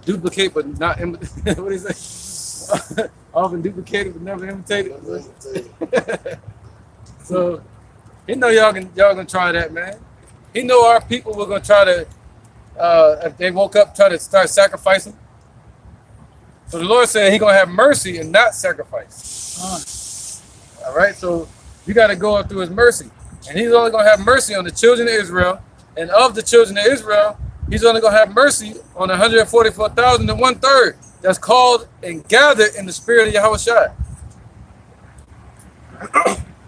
duplicate but not imitate. What do you say? Often duplicated but never imitated. So He know y'all gonna try that, man. He know our people were gonna try to. If they woke up, try to start sacrificing. So the Lord said He gonna have mercy and not sacrifice. All right, so you got to go up through His mercy, and He's only gonna have mercy on the children of Israel, and of the children of Israel, He's only gonna have mercy on 144,000 and 1/3 that's called and gathered in the spirit of Yahweh Shai.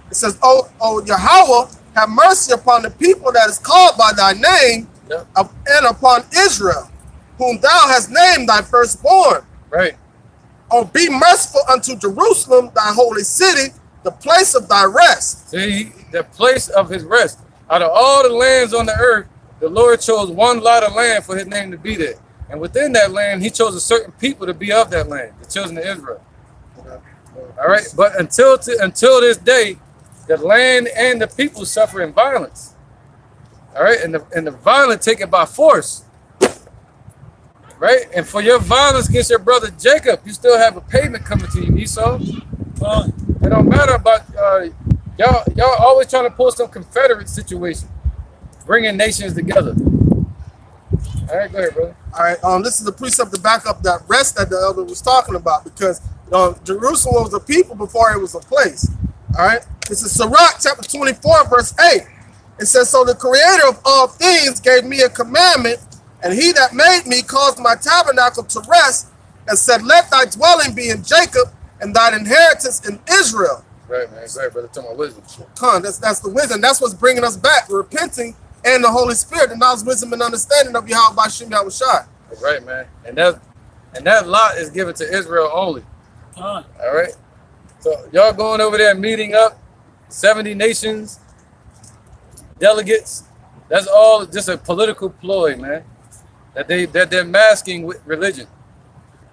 It says, "O Yahweh, have mercy upon the people that is called by thy name, Yep. and upon Israel, whom thou hast named thy firstborn. Right. Oh, be merciful unto Jerusalem, thy holy city, the place of thy rest." See, the place of His rest. Out of all the lands on the earth, the Lord chose one lot of land for His name to be there. And within that land, He chose a certain people to be of that land, the children of Israel. All right, but until this day, the land and the people suffer in violence. All right, and the violent take it by force. Right, and for your violence against your brother Jacob, you still have a payment coming to you, Esau. It don't matter about y'all always trying to pull some Confederate situation, bringing nations together. All right, go ahead, brother. All right, this is the precept to back up that rest that the elder was talking about, because Jerusalem was a people before it was a place. All right, this is Sirach chapter 24, verse 8. It says, "So the Creator of all things gave me a commandment, and He that made me caused my tabernacle to rest, and said, let thy dwelling be in Jacob, and thine inheritance in Israel." Right, man. Great, brother. Talking about wisdom. That's the wisdom. That's what's bringing us back, repenting, and the Holy Spirit, the knowledge, wisdom, and understanding of Yahweh Bashim Yahweh Shai. That's right, man. And that lot is given to Israel only. All right. So y'all going over there meeting up, 70 nations, delegates. That's all just a political ploy, man. That they're masking with religion.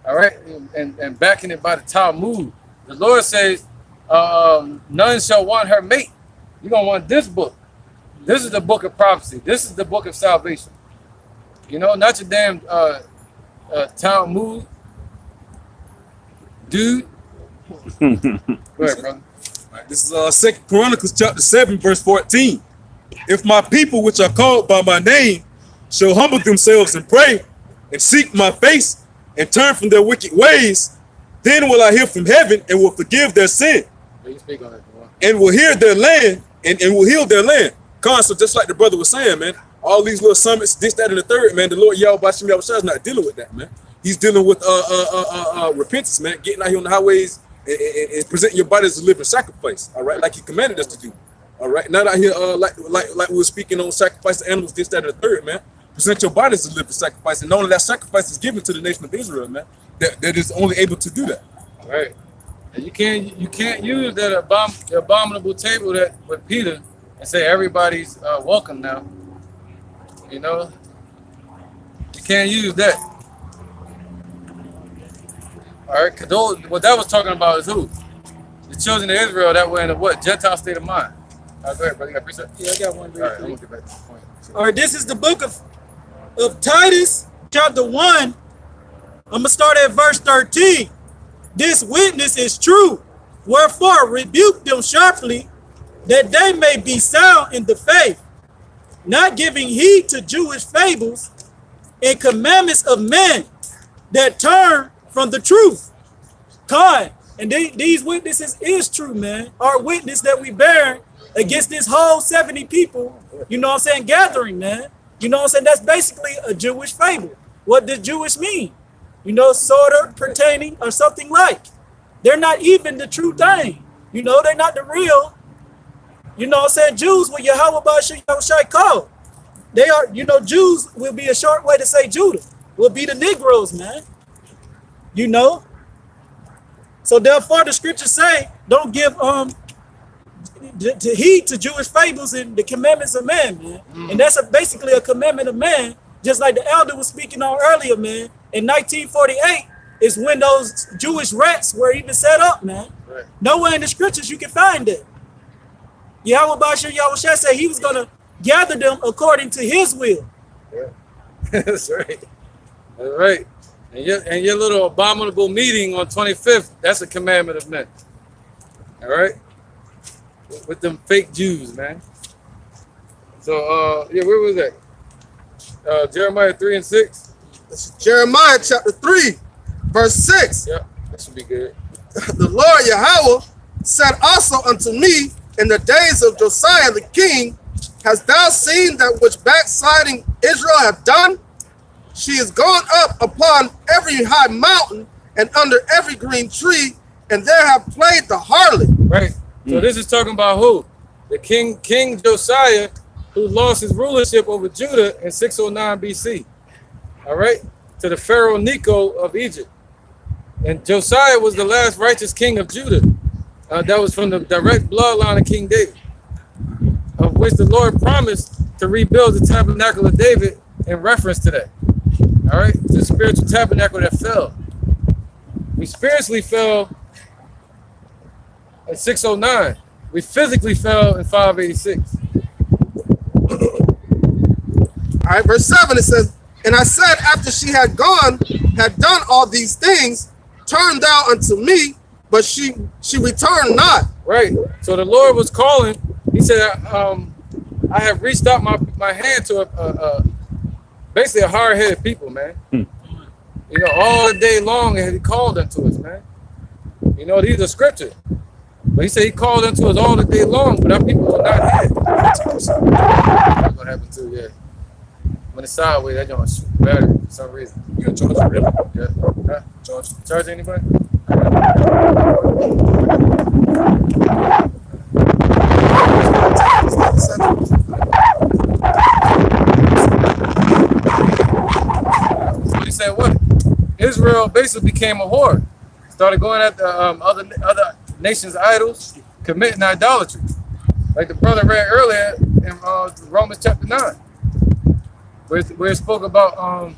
All right, and backing it by the Talmud. The Lord says, none shall want her mate. You're gonna want this book. This is the book of prophecy. This is the book of salvation. You know, not your damn Talmud, dude. Go ahead, brother. This is 2 Chronicles chapter 7, verse 14. If my people, which are called by my name, shall humble themselves and pray and seek my face and turn from their wicked ways, then will I hear from heaven and will forgive their sin. You speak on it, boy. And will hear their land and will heal their land. So just like the brother was saying, man, all these little summits, this, that, and the third, man, the Lord Yahweh Bashim Yahushua is not dealing with that, man. He's dealing with repentance, man, getting out here on the highways and presenting your body as a living sacrifice, all right, like he commanded us to do, all right? Not out here like we were speaking on sacrifice of animals, this, that, and the third, man. Present your body as a living sacrifice, and only that sacrifice is given to the nation of Israel, man, that is only able to do that. All right. And you can't use that abominable table that with Peter and say everybody's welcome now. You know, you can't use that. All right, because what that was talking about is who? The children of Israel that were in a what? Gentile state of mind. Go ahead, brother. You got precept? Yeah, I got one. All right, I'm gonna get back to the point. All right, this is the book of Titus, chapter 1. I'm gonna start at verse 13. This witness is true, wherefore rebuke them sharply, that they may be sound in the faith, not giving heed to Jewish fables and commandments of men that turn from the truth. And these witnesses is true, man. Our witness that we bear against this whole 70 people, you know what I'm saying, gathering, man. You know what I'm saying? That's basically a Jewish fable. What does Jewish mean? You know, sort of, pertaining, or something like. They're not even the true thing. You know, they're not the real. You know what I'm saying? Jews were Yahweh Yahushai called. They are, you know, Jews will be a short way to say Judah. Will be the Negroes, man. You know? So therefore the scriptures say, don't give to heed to Jewish fables and the commandments of man, man. And that's basically a commandment of man, just like the elder was speaking on earlier, man. In 1948 is when those Jewish rats were even set up, man. Right. Nowhere in the scriptures you can find it. Yahweh Bashir Yahushua said he was going to gather them according to his will. Yeah. That's right. That's right. And your little abominable meeting on 25th, that's a commandment of men. All right? With them fake Jews, man. So, yeah, where was that? Jeremiah 3 and 6? This is Jeremiah chapter 3, verse 6. Yeah, that should be good. The Lord Yahweh said also unto me in the days of Josiah the king, hast thou seen that which backsliding Israel hath done? She is gone up upon every high mountain and under every green tree, and there have played the harlot. Right. So this is talking about who? The King Josiah, who lost his rulership over Judah in 609 BC. All right, to the Pharaoh Necho of Egypt. And Josiah was the last righteous king of Judah. That was from the direct bloodline of King David, of which the Lord promised to rebuild the tabernacle of David in reference to that. All right, the spiritual tabernacle that fell. We spiritually fell at 609. We physically fell in 586. All right, verse 7, it says, and I said, after she had done all these things, turn thou unto me, but she returned not. Right. So the Lord was calling. He said, I have reached out my hand to basically a hard-headed people, man. You know, all the day long, and he called unto us, man. You know, these are scriptures. But he said he called unto us all the day long, but our people will not hear. That's what happened to, yeah. When it's sideways, that don't shoot battery for some reason. You gonna charge it, really? Yeah. Huh? Charge anybody? So he said what? Israel basically became a whore. Started going at the other nations' idols, committing idolatry. like the brother read earlier in Romans chapter 9, where it spoke about,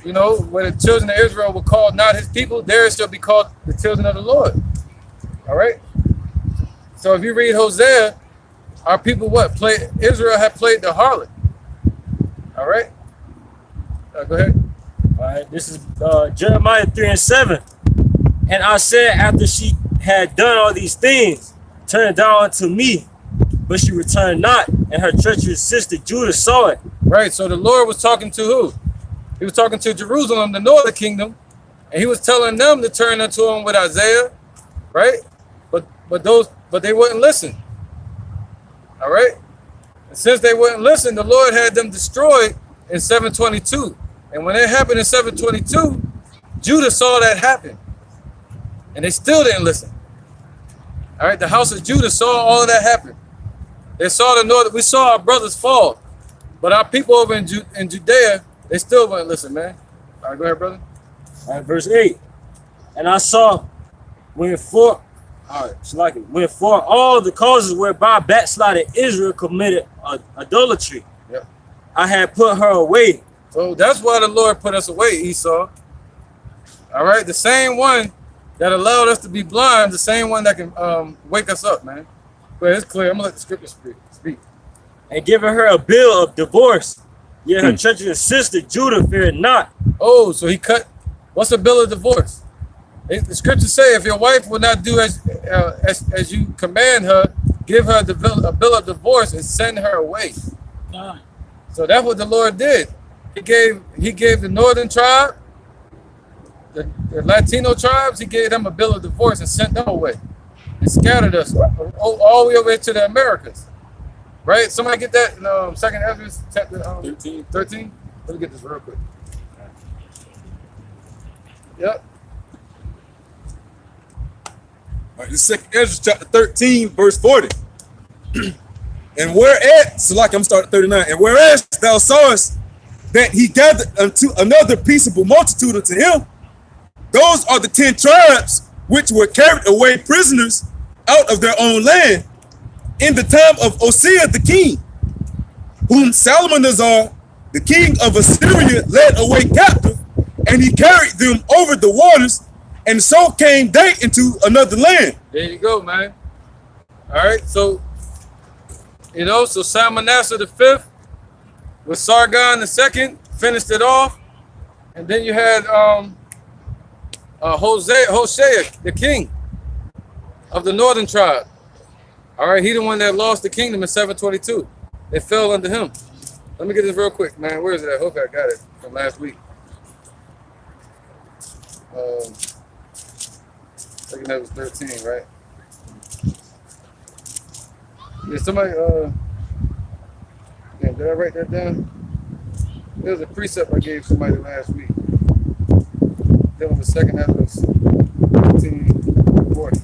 you know, where the children of Israel were called not his people, there shall be called the children of the Lord. All right. So if you read Hosea, our people Israel had played the harlot. All right. Go ahead. All right, this is Jeremiah 3:7. And I said, after she had done all these things, turn down unto me, but she returned not, and her treacherous sister Judah saw it. Right. So the Lord was talking to who? He was talking to Jerusalem, the northern kingdom, and he was telling them to turn unto him with Isaiah, right? But they wouldn't listen. All right. And since they wouldn't listen, the Lord had them destroyed in 722. And when it happened in 722, Judah saw that happen. And they still didn't listen. All right, the house of Judah saw all of that happen. They saw the north. We saw our brothers fall. But our people over in Judea, they still wouldn't listen, man. All right, go ahead, brother. All right, verse 8. And I saw when for all the causes whereby backsliding Israel committed idolatry, yep, I had put her away. So that's why the Lord put us away, Esau. All right, the same one that allowed us to be blind, the same one that can wake us up, man. But it's clear. I'm gonna let the scripture speak. And giving her a bill of divorce, yet her treacherous sister Judah feared not. Oh, so he cut. What's a bill of divorce? The scriptures say if your wife will not do as you command her, give her a bill of divorce and send her away. So that's what the Lord did. He gave the northern tribe, the Latino tribes, he gave them a bill of divorce and sent them away and scattered us all the way over to the Americas. Right? Somebody get that in 2nd Ezra chapter 13? Let me get this real quick. Yep. All right, this is 2nd Ezra chapter 13, verse 40. And whereas, so like I'm starting 39, and whereas thou sawest that he gathered unto another peaceable multitude unto him, those are the 10 tribes which were carried away prisoners out of their own land in the time of Osea the king, whom Salmanazar, the king of Assyria, led away captive, and he carried them over the waters, and so came they into another land. There you go, man. All right, so, you know, so Salmanasseh the 5th with Sargon the 2nd finished it off, and then you had Hosea, the king of the northern tribe. All right, he the one that lost the kingdom in 722. It fell under him. Let me get this real quick, man. Where is it? I hope I got it from last week. I think that was 13, right? Yeah, somebody, yeah, did I write that down? There was a precept I gave somebody last week. Dealing with 2nd Ezra 13:40.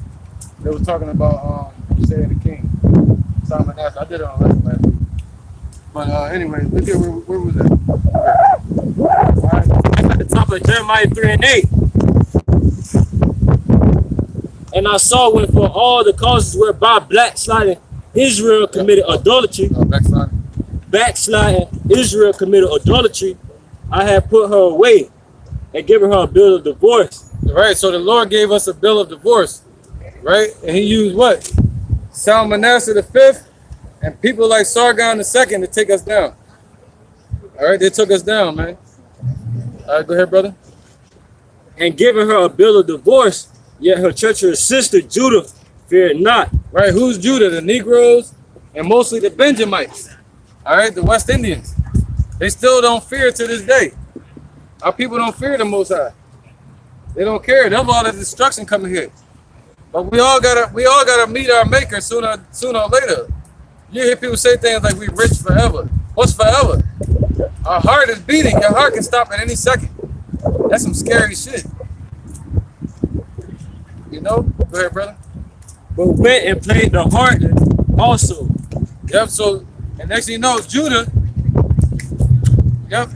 They was talking about Hosea the king, Salmanasseh. I did it on last week. But anyway, look at where was that? All right, at the top of Jeremiah 3:8. And I saw when for all the causes whereby backsliding Israel committed idolatry, backsliding Israel committed idolatry, I have put her away and given her a bill of divorce. Right, so the Lord gave us a bill of divorce, right? And he used what? Salmanasseh the 5th and people like Sargon the 2nd to take us down. All right, they took us down, man. All right, go ahead, brother. And giving her a bill of divorce, yet her treacherous sister Judah feared not. Right, who's Judah? The Negroes and mostly the Benjamites. All right, the West Indians. They still don't fear to this day. Our people don't fear the Most High. They don't care. There's all the destruction coming here. But we all gotta meet our Maker sooner or later. You hear people say things like we rich forever. What's forever? Our heart is beating. Your heart can stop at any second. That's some scary shit. You know? Go ahead, brother. But went and played the harlot also. Yep, so, and next thing you know, Judah, yep.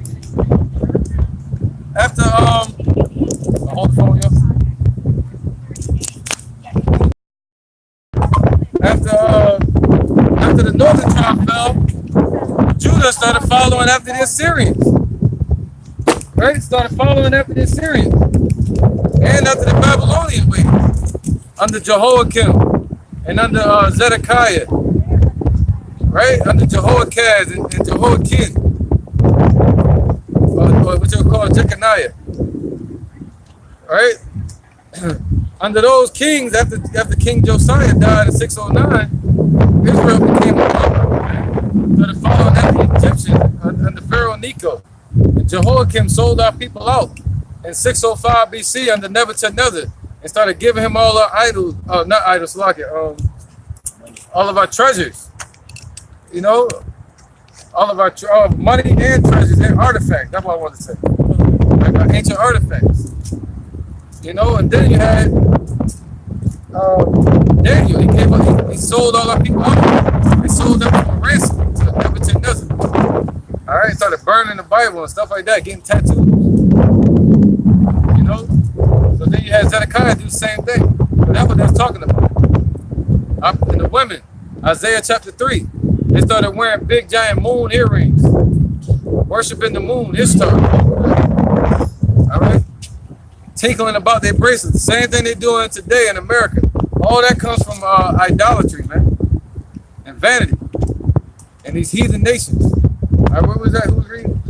After, hold the phone, yep. After the northern tribe fell, Judah started following after the Assyrians. Right? Started following after the Assyrians. And after the Babylonian way. Under Jehoiakim and under Zedekiah. Right? Under Jehoiakaz and Jehoiakim. What you call Jeconiah. Right? Under those kings, after King Josiah died in 609, Israel became a started following after the Egyptians under Pharaoh Necho. And Jehoiakim sold our people out in 605 BC under Nebuchadnezzar and started giving him all our idols, not idols, like it, all of our treasures. You know, all of our money and treasures and artifacts. That's what I wanted to say. Like our ancient artifacts. You know, and then you had Daniel. He sold all our people out. He sold them for a ransom to Nebuchadnezzar. All right, started burning the Bible and stuff like that, getting tattooed. You know, so then you had Zedekiah do the same thing. But that's what they're talking about. And the women, Isaiah chapter 3, they started wearing big giant moon earrings, worshiping the moon, Ishtar. All right. Tinkling about their bracelets. The same thing they're doing today in America. All that comes from idolatry, man. And vanity. And these heathen nations. All right, what was that? Who was reading?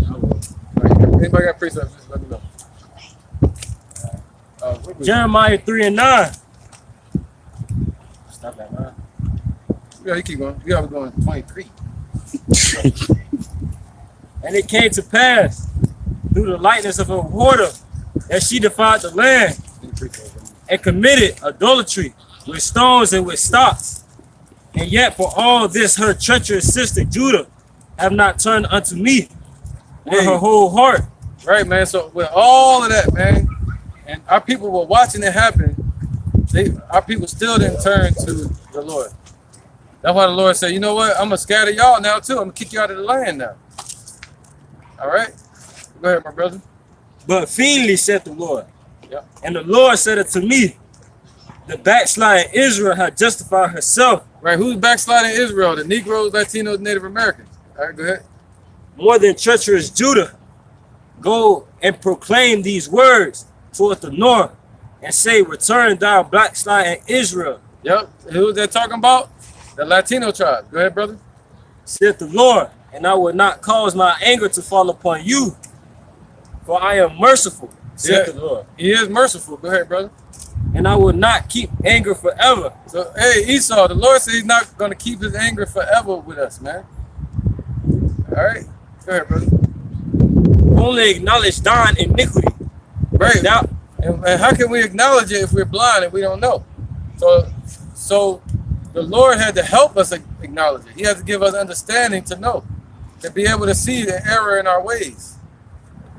Anybody got precepts? Just let me know. Jeremiah 3:9. Stop that, man. Yeah, you keep going. We gotta go in 23. And it came to pass through the likeness of a whoredour that she defiled the land and committed adultery with stones and with stocks. And yet for all this her treacherous sister Judah have not turned unto me with her whole heart. Right, man. So with all of that, man, and our people were watching it happen, our people still didn't turn to the Lord. That's why the Lord said, you know what? I'm going to scatter y'all now too. I'm going to kick you out of the land now. All right? Go ahead, my brother. But fiendly, said the Lord. Yep. And the Lord said unto me, the backsliding Israel had justified herself. Right, who's backsliding Israel? The Negroes, Latinos, Native Americans. All right, go ahead. More than treacherous Judah. Go and proclaim these words toward the north and say, return thou backsliding Israel. Yep, who's they talking about? The Latino tribe. Go ahead, brother. Said the Lord, and I will not cause my anger to fall upon you, for I am merciful, said the Lord. He is merciful. Go ahead, brother. And I will not keep anger forever. So, hey, Esau, the Lord said he's not going to keep his anger forever with us, man. All right. Go ahead, brother. Only acknowledge thine iniquity. Right. Now, and how can we acknowledge it if we're blind and we don't know? So the Lord had to help us acknowledge it. He had to give us understanding to know, to be able to see the error in our ways.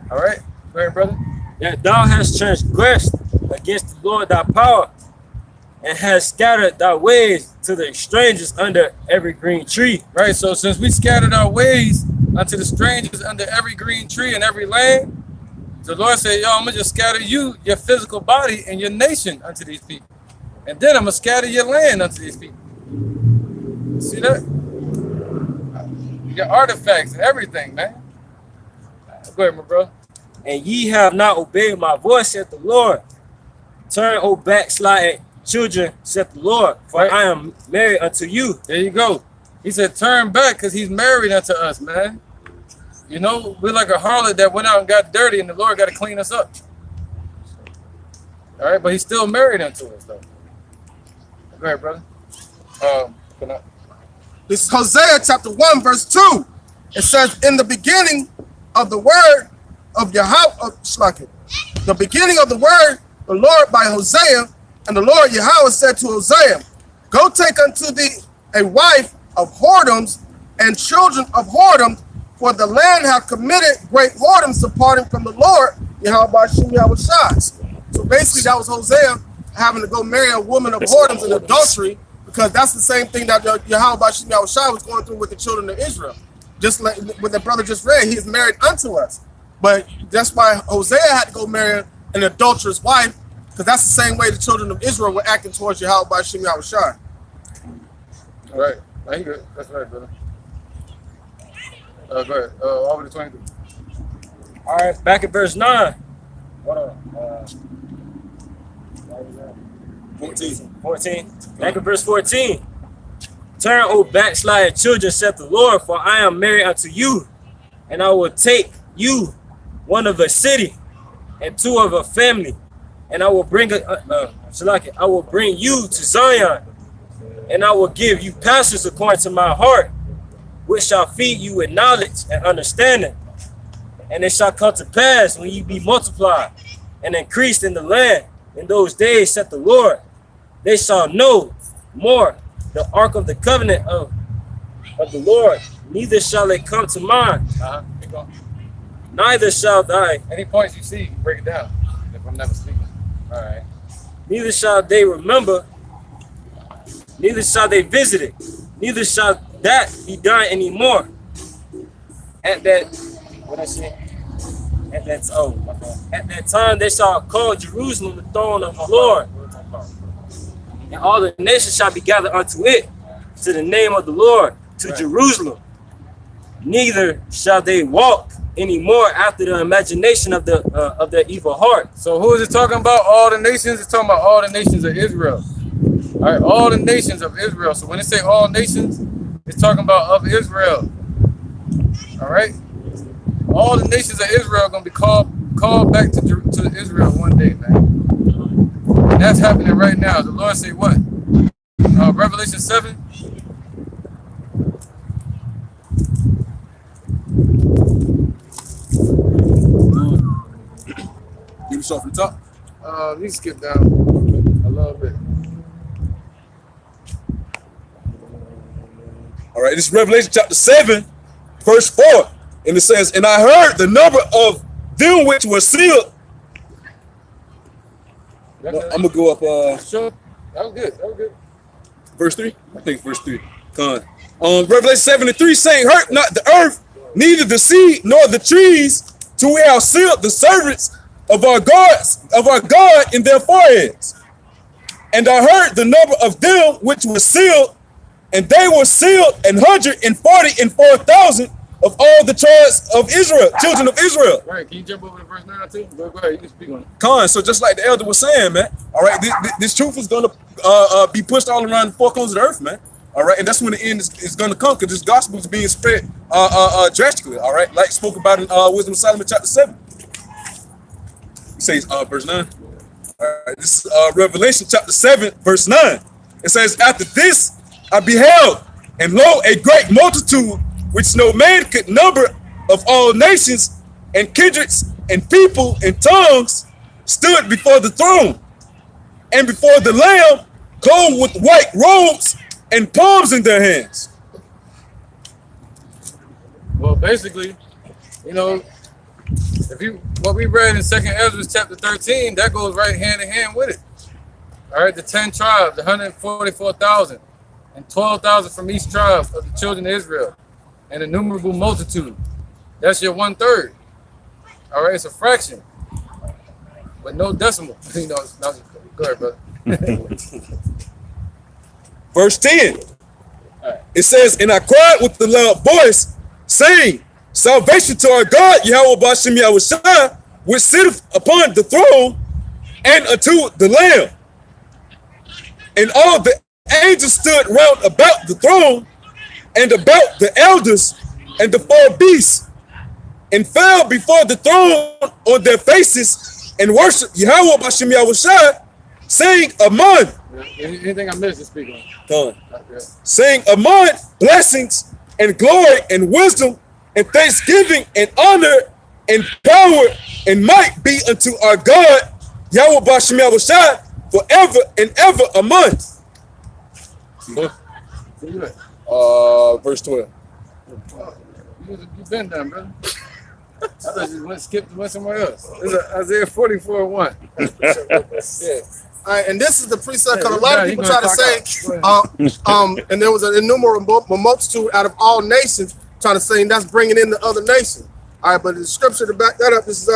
All right. Go ahead, brother. that thou hast transgressed against the Lord thy power, and hast scattered thy ways to the strangers under every green tree. Right, so since we scattered our ways unto the strangers under every green tree in every land, the Lord said, yo, I'm going to just scatter you, your physical body, and your nation unto these people. And then I'm going to scatter your land unto these people. See that? Your artifacts and everything, man. Go ahead, my bro. And ye have not obeyed my voice, said the Lord. Turn, O backsliding children, said the Lord, for right. I am married unto you. There you go. He said, turn back, because he's married unto us, man. You know, we're like a harlot that went out and got dirty, and the Lord got to clean us up. All right, but he's still married unto us, though. Go ahead, brother. This is Hosea chapter 1, verse 2. It says, in the beginning of the word of Yahweh, the beginning of the word, the Lord by Hosea, and the Lord Yahweh said to Hosea, go take unto thee a wife of whoredoms and children of whoredoms, for the land hath committed great whoredoms departing from the Lord, Yahweh by Shem Yahweh Shai. So basically that was Hosea having to go marry a woman of whoredoms and adultery, because that's the same thing that Yahweh by Shem Yahweh Shai was going through with the children of Israel. Just like what the brother just read, he is married unto us. But that's why Hosea had to go marry an adulterous wife, because that's the same way the children of Israel were acting towards Yahweh by Shem Yahweh Shai. All right. Oh, you good. That's right, brother. Go ahead. Over to 23. All right, back at verse 9. Hold on. 14. Back at verse 14. Turn, O backsliding children, saith the Lord, for I am married unto you, and I will take you, one of a city, and two of a family, and I will bring I will bring you to Zion, and I will give you pastors according to my heart, which shall feed you with knowledge and understanding. And it shall come to pass when you be multiplied and increased in the land in those days, saith the Lord, they shall know more the ark of the covenant of the Lord, neither shall it come to mind. Keep going. Neither shall thy, Any points you see, break it down. If I'm never speaking. All right. neither shall they remember, neither shall they visit it, neither shall that be done anymore. At that, what I say? At that time they shall call Jerusalem the throne of the Lord, and all the nations shall be gathered unto it, to the name of the Lord, to Jerusalem. Neither shall they walk anymore after the imagination of their evil heart. So who is it talking about? All the nations? It's talking about all the nations of Israel. All right, all the nations of Israel. So when it say all nations, it's talking about of Israel. All right? All the nations of Israel are going to be called back to Israel one day, man. And that's happening right now. The Lord say what? Revelation 7. You start from the top. You skip down a little bit. All right, this is Revelation chapter 7, verse 4. And it says, and I heard the number of them which were sealed. I'm going to go up. Sure. That was good. That was good. Verse 3? I think verse 3. Come on. Revelation 7:3 saying, hurt not the earth, neither the sea, nor the trees, till we have sealed the servants of our God in their foreheads. And I heard the number of them which were sealed, and they were sealed 144,000 of all the tribes of Israel, children of Israel. Right. Can you jump over to verse 9 too? Go ahead. You can speak on it. So just like the elder was saying, man. All right, this truth is going to be pushed all around the four corners of the earth, man. All right, and that's when the end is going to come, because this gospel is being spread drastically. All right, like spoke about in Wisdom of Solomon chapter 7. It says verse 9. All right, this is Revelation chapter 7, verse 9. It says, after this I beheld, and lo, a great multitude, which no man could number, of all nations and kindreds and people and tongues, stood before the throne and before the Lamb, clothed with white robes and palms in their hands. Well, basically, you know, what we read in 2nd Ezra chapter 13, that goes right hand in hand with it. All right, the 10 tribes, the 144,000, and 12,000 from each tribe of the children of Israel, an innumerable multitude. That's your 1/3. All right, it's a fraction, but no decimal. You know, go ahead, brother. Verse 10. It says, and I cried with a loud voice, saying, salvation to our God, Yahweh Bashem Yahushua, which sitteth upon the throne, and unto the Lamb. And all the angels stood round about the throne, and about the elders, and the 4 beasts, and fell before the throne on their faces, and worshiped Yahweh Bashem Yahushua, saying among. Anything I missed to speak on? Done. Saying among blessings and glory and wisdom and thanksgiving and honor and power and might be unto our God, Yahweh Bashem Yahushua, forever and ever among. Verse 12. You've been done, brother. I thought you went somewhere else. It's Isaiah 44:1. Yeah. All right, and this is the precept, because a lot of people try to say, and there was an innumerable multitude out of all nations, trying to say, and that's bringing in the other nations. All right, but the scripture to back that up is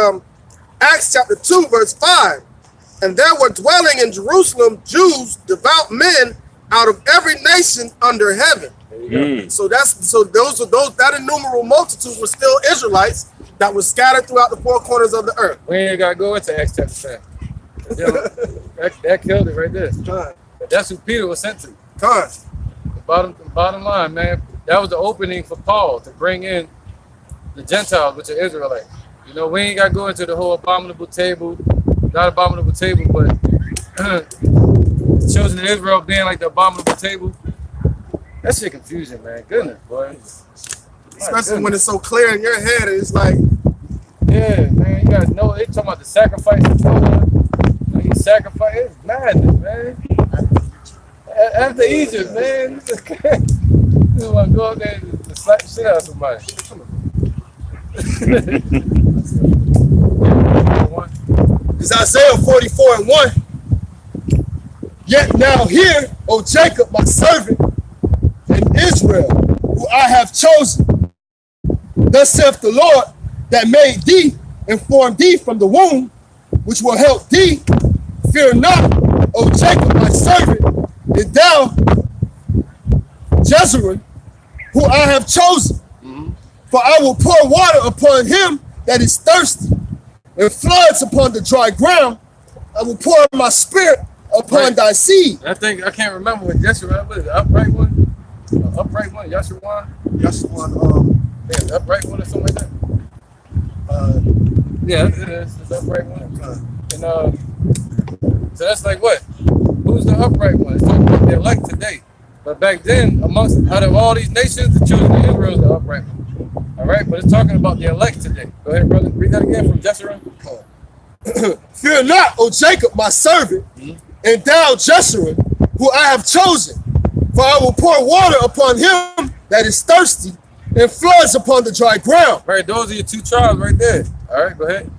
Acts chapter 2, verse 5. And there were dwelling in Jerusalem Jews, devout men, out of every nation under heaven. So that innumerable multitude were still Israelites that was scattered throughout the four corners of the earth. We ain't gotta go into Acts chapter 10. That killed it right there. But that's who Peter was sent to. The bottom line, man, that was the opening for Paul to bring in the Gentiles, which are Israelites. You know, we ain't got to go into the whole abominable table, not abominable table, but the children of Israel being like the abominable table. That shit confusing, man. Goodness, boy. Especially when it's so clear in your head, it's like, yeah, man, you gotta know. They talking about the sacrifice of Jonah. Like, he sacrificed. It's madness, man. After Egypt, man. You want to go out there and slap the shit out of somebody. It's Isaiah 44:1. Yet now hear, O Jacob, my servant, and Israel, who I have chosen. Thus saith the Lord that made thee and formed thee from the womb, which will help thee. Fear not, O Jacob, my servant, and thou, Jezreel, who I have chosen. For I will pour water upon him that is thirsty, and floods upon the dry ground. I will pour my spirit upon thy seed. I can't remember what Yeshua was. The upright one? The upright one? Yeshua? Yeah, the upright one or something like that? Yeah, it is. It's the upright one. And so that's like what? Who's the upright one? It's talking about the elect today. But back then, out of all these nations, the children of Israel is the upright one. All right, but it's talking about the elect today. Go ahead, brother. Read that again from Jeshurun. Fear not, O Jacob, my servant, and thou, Jeshurun, who I have chosen. For I will pour water upon him that is thirsty, and floods upon the dry ground. Right, those are your two tribes right there. All right, go ahead.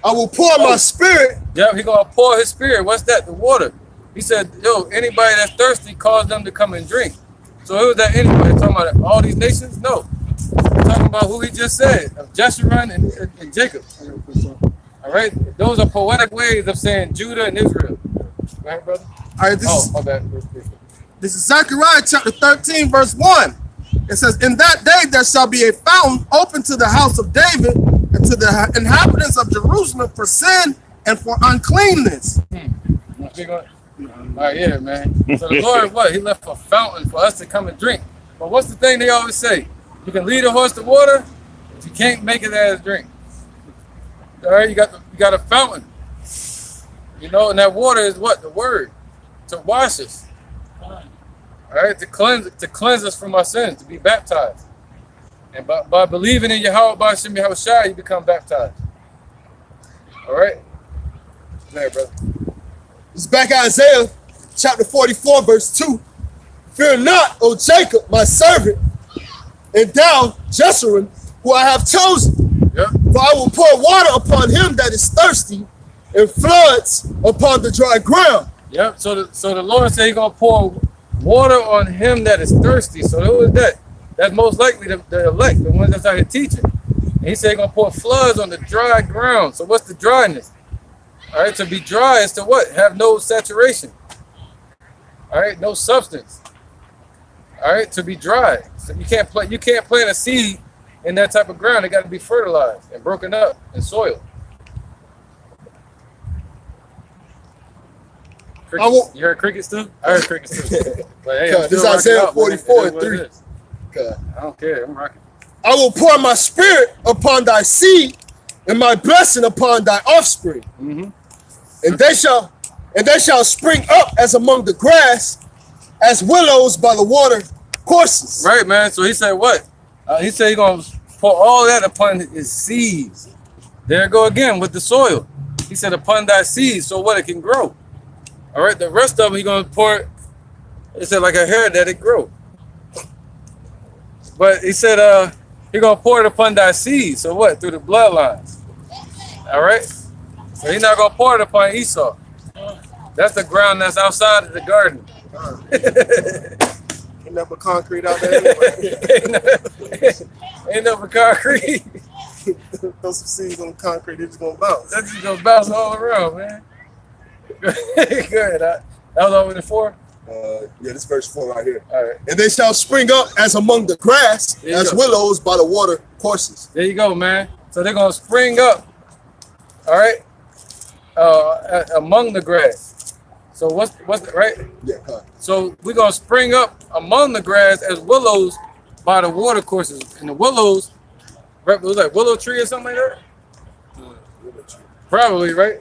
I will pour my spirit. Yep, he gonna pour his spirit. What's that? The water. He said, yo, anybody that's thirsty, cause them to come and drink. So who was that anybody? Talking about all these nations? No. We're talking about who he just said, of Jeshurun and Jacob. All right? Those are poetic ways of saying Judah and Israel. Go ahead, brother. All right, my bad. This is Zechariah chapter 13, verse 1. It says, in that day there shall be a fountain open to the house of David and to the inhabitants of Jerusalem for sin and for uncleanness. All right, yeah, man. So the Lord, what? He left a fountain for us to come and drink. But what's the thing they always say? You can lead a horse to water, but you can't make it as drink. All right, you got a fountain. You know, and that water is what? The word. To wash us. All right, to cleanse us from our sins, to be baptized. And by believing in Yahweh B'Shem Yahushua, you become baptized. All right? There, brother. It's back Isaiah chapter 44, verse 2. Fear not, O Jacob, my servant, and thou, Jeshurun, who I have chosen. Yep. For I will pour water upon him that is thirsty, and floods upon the dry ground. Yep. So the Lord said He's gonna pour water on him that is thirsty. So who is that? That's most likely the elect, the ones that's out here teaching. And He said He's gonna pour floods on the dry ground. So what's the dryness? All right, to be dry is to what? Have no saturation. All right, no substance. All right, to be dry. So you can't plant a seed in that type of ground. It got to be fertilized and broken up and soiled. Crickets. You heard crickets too? I heard crickets too. But hey, this is Isaiah 44 and 3. I don't care. I'm rocking. I will pour my spirit upon thy seed, and my blessing upon thy offspring. And they shall spring up as among the grass, as willows by the water courses. Right, man. So he said what? He said he's going to pour all that upon his seeds. There it go again with the soil. He said upon thy seeds, so what? It can grow. All right, the rest of them he's going to pour it. He said like a hair that it grow. But he said he's going to pour it upon thy seeds. So what? Through the bloodlines. All right? So he's not going to pour it upon Esau. That's the ground that's outside of the garden. Ain't nothing concrete out there anyway. Ain't nothing concrete. Throw some seeds on the concrete, they're just going to bounce. That's just going to bounce all around, man. Good. That was over the 4? Yeah, this verse 4 right here. All right. And they shall spring up as among the grass, There you as go. willows by the water courses. There you go, man. So they're gonna spring up, all right, among the grass. So what's right? Yeah, huh. So we're gonna spring up among the grass as willows by the water courses. And the willows, right, it was like willow tree or something like that. Probably, right?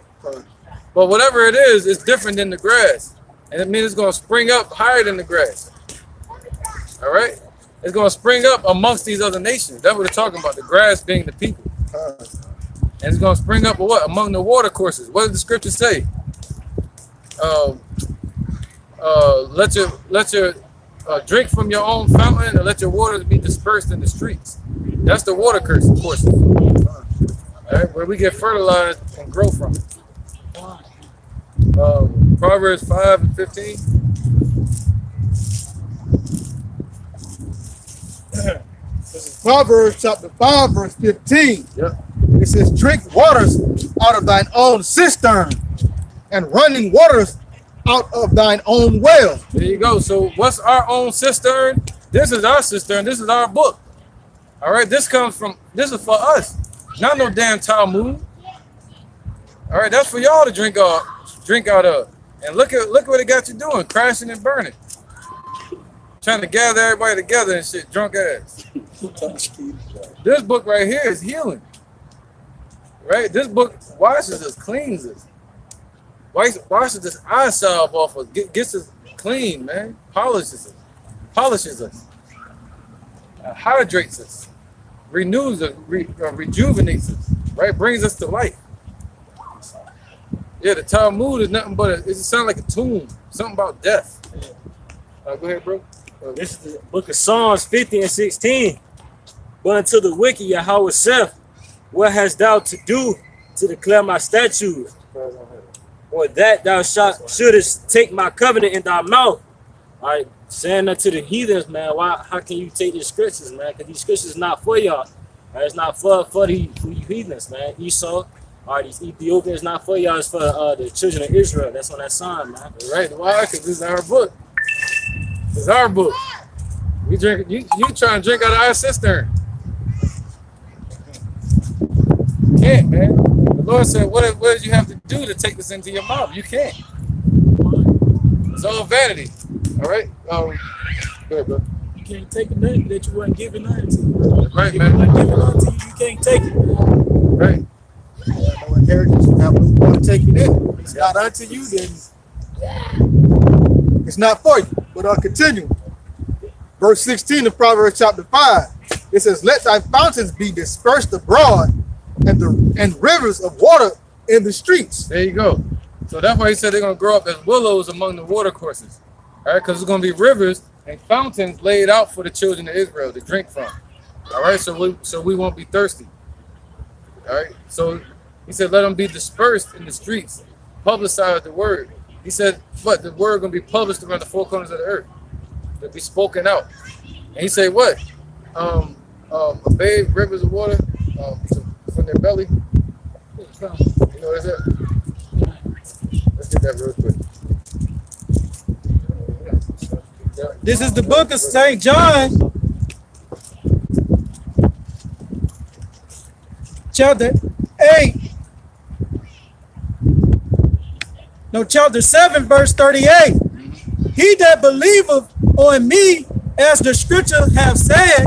But whatever it is, it's different than the grass, and it means it's gonna spring up higher than the grass. All right, it's gonna spring up amongst these other nations. That's what they're talking about. The grass being the people. And it's gonna spring up what? Among the water courses. What does the scripture say? Let your drink from your own fountain, and let your waters be dispersed in the streets. That's the water courses. All right, where we get fertilized and grow from it. Proverbs 5 and 15. This is Proverbs chapter 5, verse 15. Yep. It says, drink waters out of thine own cistern, and running waters out of thine own well. There you go. So what's our own cistern? This is our cistern. This is our book. All right. This is for us. Not no damn Talmud. All right. That's for y'all to drink out of. And look what it got you doing, crashing and burning. Trying to gather everybody together and shit, drunk ass. This book right here is healing. Right? This book washes us, cleans us. Washes this eye salve off us, gets us clean, man. Polishes us. Hydrates us. Renews us, rejuvenates us, right? Brings us to life. Yeah, the Talmud is nothing but it sounds like a tomb, something about death. Go ahead, bro. This is the book of Psalms 50 and 16. But unto the wicked Yahweh saith, what hast thou to do to declare my statutes? Or that thou shouldest take my covenant in thy mouth? All right, saying unto the heathens, man, how can you take these scriptures, man? Because these scriptures is not for y'all. Right? It's not for you heathens, man. Esau, all right, these Ethiopians not for y'all. It's for the children of Israel. That's on that sign, man. Right? Why? Because this is our book. This is our book. We drink. You trying to drink out of our cistern? You can't, man. The Lord said, "What did you have to do to take this into your mouth? You can't. It's all vanity." All right. Go ahead, bro. You can't take nothing that you weren't given unto you. Right, If man. it wasn't given unto you, you can't take it. Right. No inheritance, you have to want to take it in. If it's not unto you, then it's not for you. But continue. Verse 16 of Proverbs chapter 5. It says, let thy fountains be dispersed abroad, and rivers of water in the streets. There you go. So that's why he said they're gonna grow up as willows among the water courses. All right, because it's gonna be rivers and fountains laid out for the children of Israel to drink from. All right, so we won't be thirsty. All right, so he said let them be dispersed in the streets, publicize the word. He said, what? The word gonna be published around the four corners of the earth. To be spoken out. And he said, what? Bathe rivers of water from their belly. You know what is that? Let's get that real quick. This is the book of St. John, chapter 8. No, chapter 7, verse 38. He that believeth on me, as the scripture have said,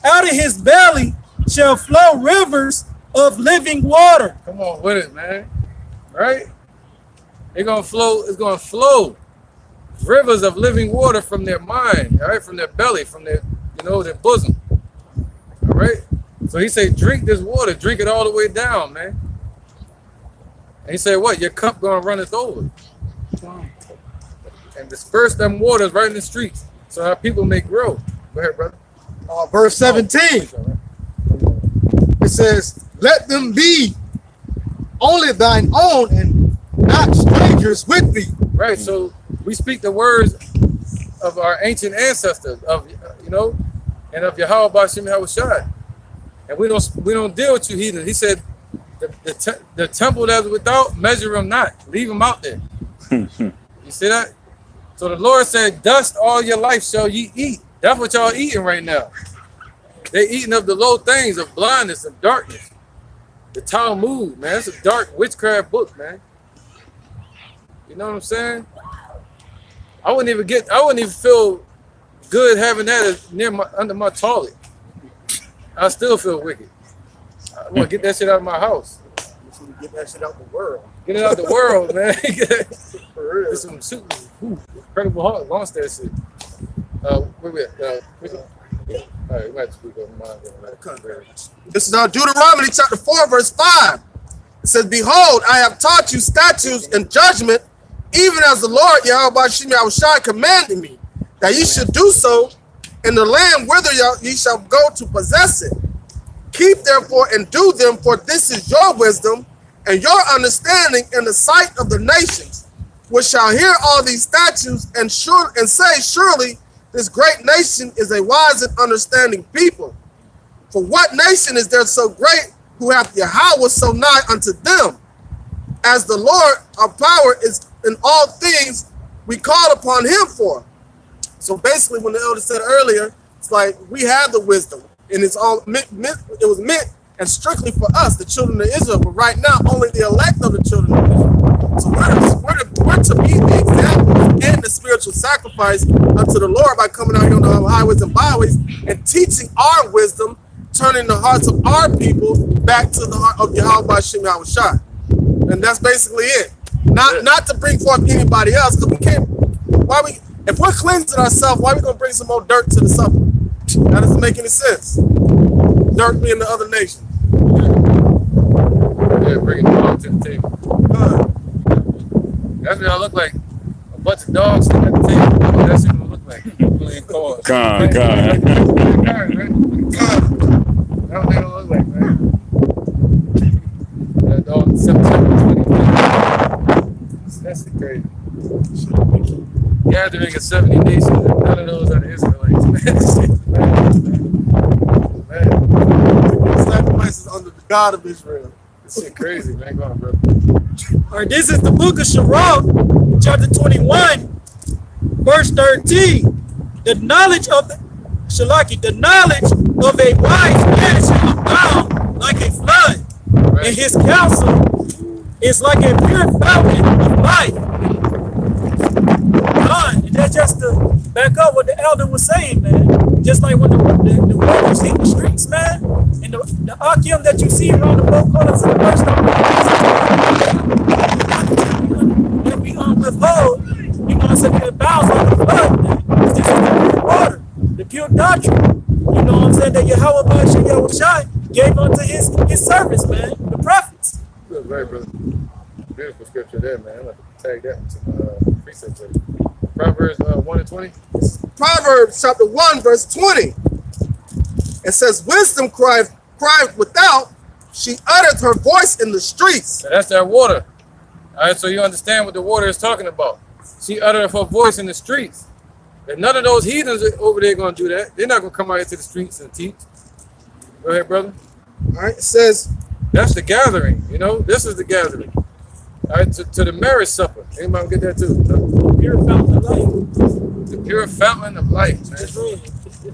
out of his belly shall flow rivers of living water. Come on with it, man. Right? It's gonna flow rivers of living water from their mind, all right, from their belly, from their bosom. All right. So he said, drink this water, drink it all the way down, man. And he said, what? Your cup gonna runneth over. And disperse them waters right in the streets, so our people may grow. Go ahead, brother. Verse 17. It says, let them be only thine own and not strangers with thee. Right. So we speak the words of our ancient ancestors, of and of Yahweh B'Shem Yahushua. And we don't deal with you heathens. He said, the temple that's without, measure them not. Leave them out there. You see that? So the Lord said, dust all your life shall ye eat. That's what y'all eating right now. They eating of the low things of blindness and darkness. The Talmud, man, it's a dark witchcraft book, man. You know what I'm saying? I wouldn't even feel good having that under my toilet. I still feel wicked. I want to get that shit out of my house. Get that shit out the world. Get it out the world, man. For real. It's some super incredible heart launched that shit. Where we at? All right, we might speak up mine. This is Deuteronomy chapter 4, verse 5. It says, behold, I have taught you statutes and judgment, even as the Lord Yahweh commanded me, that ye should do so in the land whither ye shall go to possess it. Keep therefore and do them, for this is your wisdom and your understanding in the sight of the nations, which shall hear all these statutes and say, surely this great nation is a wise and understanding people. For what nation is there so great who hath Yahweh so nigh unto them? As the Lord our power is in all things we called upon him for. So basically, when the elder said earlier, it's like we have the wisdom, and it's all it was meant and strictly for us, the children of Israel. But right now, only the elect of the children of Israel. So we're to be the example and the spiritual sacrifice unto the Lord by coming out here on the highways and byways and teaching our wisdom, turning the hearts of our people back to the heart of Yahweh Hashem Yahushua. And that's basically it. Not to bring forth anybody else, because we can't. If we're cleansing ourselves, why are we gonna bring some more dirt to the supper? That doesn't make any sense. Dirt being the other nation. Yeah, bringing the dog to the table. That's what I look like. A bunch of dogs sitting at the table. That's what that shit gonna look like. Really cars. Con. Cars, right? That's what they gonna look like, man. That dog, 720. That's crazy. Gathering of 70 nations, and none of those are the Israelites. Man. Sacrifices under the God of Israel. This shit crazy, man. Go on, bro. All right, this is the book of Sirach, chapter 21, verse 13. The knowledge of a wise man shall abound like a flood, Right. and his counsel is like a pure fountain of life. And that's just to back up what the elder was saying, man. Just like when the waters hit the streets, man, and the Akim that you see around the four corners of the first that we withhold, you know what I'm saying, it bounds like a flood, man. This is the pure water, the pure doctrine. You know what I'm saying, that Yahweh Hashem Yahushua gave unto his servants, man, the prophets. Good, right, brother. Beautiful scripture there, man. I'm going to tag that into precepts. Proverbs 1 and 20. Proverbs chapter 1, verse 20. It says, wisdom cried without, she uttered her voice in the streets. So that's that water. All right, so you understand what the water is talking about. She uttered her voice in the streets. And none of those heathens over there going to do that. They're not going to come out into the streets and teach. Go ahead, brother. All right, it says, that's the gathering, you know? This is the gathering. All right, to the marriage supper. Anybody get that too? The pure fountain of life. The pure fountain of life, man.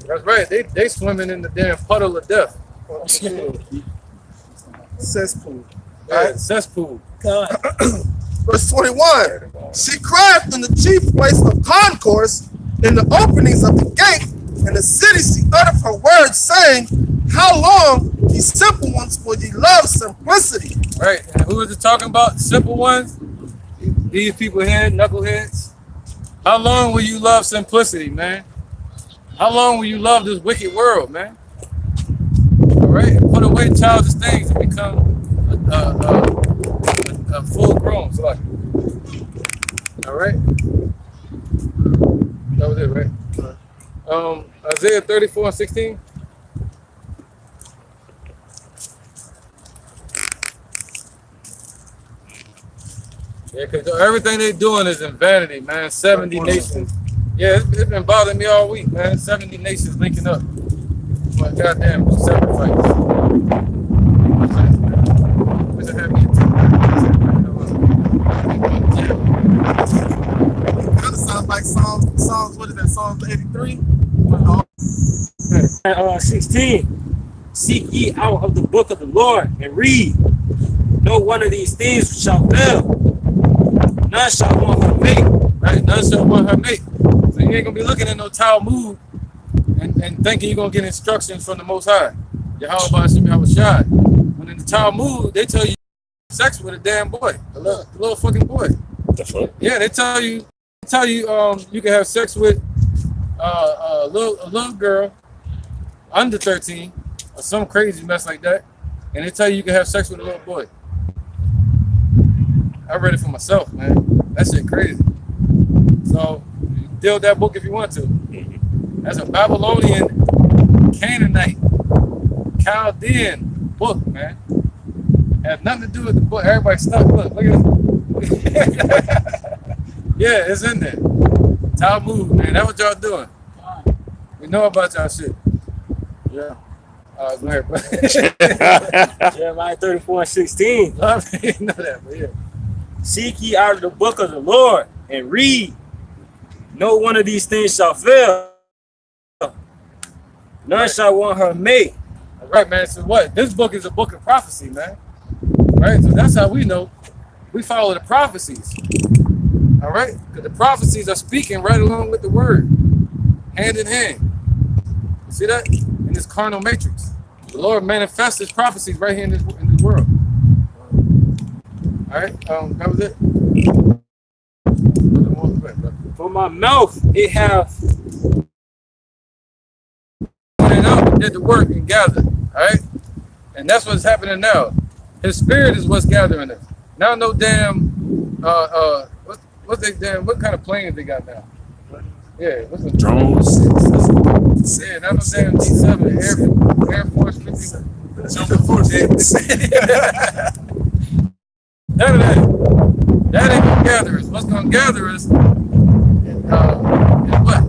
That's right. They swimming in the damn puddle of death. cesspool. Right, cesspool. God. Verse 21. She cried in the chief place of concourse, in the openings of the gate, in the city she uttered her words, saying, how long, ye simple ones, will ye love simplicity? Right. And who is it talking about? Simple ones? These people here, knuckleheads. How long will you love simplicity, man? How long will you love this wicked world, man? All right. And put away childish things and become a full grown. So like, all right. That was it, right? Isaiah 34 and 16. Yeah, because everything they're doing is in vanity, man. 70 nations. Yeah, it's been bothering me all week, man. 70 nations linking up. My goddamn sacrifice. Kind of sounds like like Psalms, what is that, Psalms 83? 16. Seek ye out of the book of the Lord and read. No one of these things shall fail. None shall want her mate. Right? None shall want her mate. So you ain't gonna be looking at no Talmud and thinking you're gonna get instructions from the Most High. Yahweh Ba'ashim Yahushai. When in the Talmud, they tell you sex with a damn boy, a little fucking boy. The fuck? Yeah, they tell you you can have sex with a little girl under 13 or some crazy mess like that, and they tell you can have sex with a little boy. I read it for myself, man. That shit crazy. So you deal with that book if you want to. That's a Babylonian, Canaanite, Chaldean book, man. Has nothing to do with the book. Everybody stop. Look at it. Yeah, it's in there. Talmud, man. That's what y'all doing. We know about y'all shit. Yeah. Go ahead, bro. Jeremiah 34:16. I didn't know that, but yeah. Seek ye out of the book of the Lord and read. No one of these things shall fail. None shall want her mate. All right, man. So what? This book is a book of prophecy, man. Right? So that's how we know. We follow the prophecies. All right? Because the prophecies are speaking right along with the word, hand in hand. You see that? In this carnal matrix. The Lord manifests his prophecies right here in this world. All right? That was it. From my mouth it hath went out, did the work and gathered. All right? And that's what's happening now. His spirit is what's gathering us. Now no damn what kind of planes they got now? Yeah, what's the Drones. Yeah, that was damn D7, Air Force 50. None of that. That ain't gonna gather us. What's gonna gather us is what?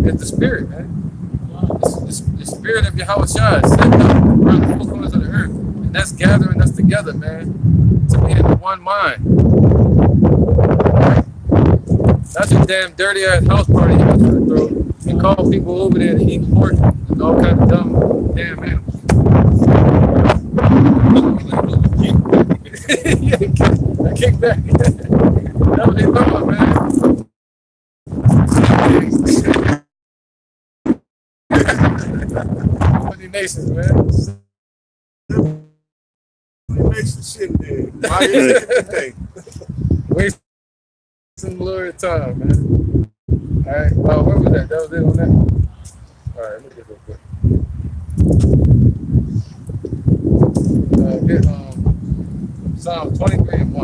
It's the spirit, man. It's the spirit of Yahweh Shai set up around the four corners of the earth. And that's gathering us together, man. To be in one mind. That's a damn dirty ass house party you're trying to throw. And call people over there to eat pork and all kinds of dumb damn animals. I kicked back. That's what they thought, man. Nations, man. Nations shit there. Wasting a little time, man. All right. Well, where was that? That was it on that? All right, let me get real quick. Get Psalm 23 and 1.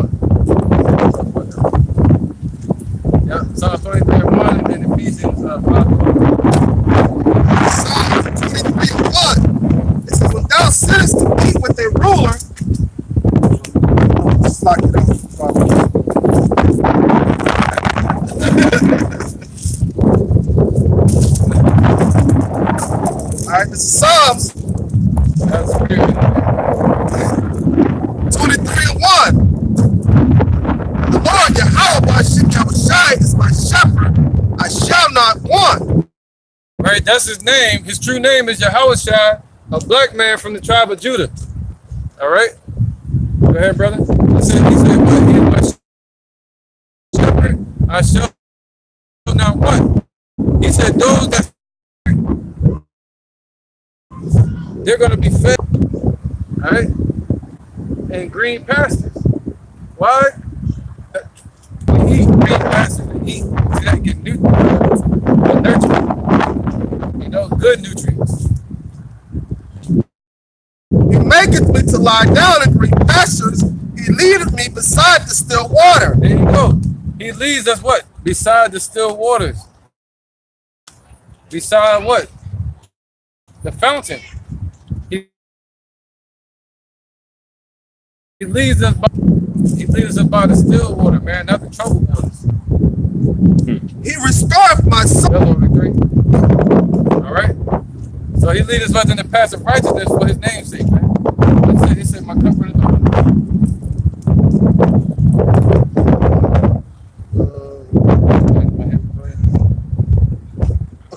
Yep, Psalm 23 and 1, and then Ephesians 5. Psalm 23 and 1. It says, when thou sittest to eat with a ruler, just lock it up. All right, this is Psalms 23 and 1. The Lord Yahweh Ba'ashim Yahushai is my shepherd, I shall not want. Right, that's his name. His true name is Yahushai, a black man from the tribe of Judah. All right, go ahead, brother. He said, what? He is my shepherd, I shall not want. He said, those that they're going to be fed, all right, in green pastures. Why? We eat green pastures and eat. See that? Get nutrients, nurture. You know, good nutrients. He maketh me to lie down in green pastures. He leadeth me beside the still water. There you go. He leads us what? Beside the still waters. Beside what? The fountain. He leads us by the still water, man, not the troubled waters. He restoreth my soul. All right. So he leads us in the path of righteousness for his name's sake, man. He said, my comfort is on.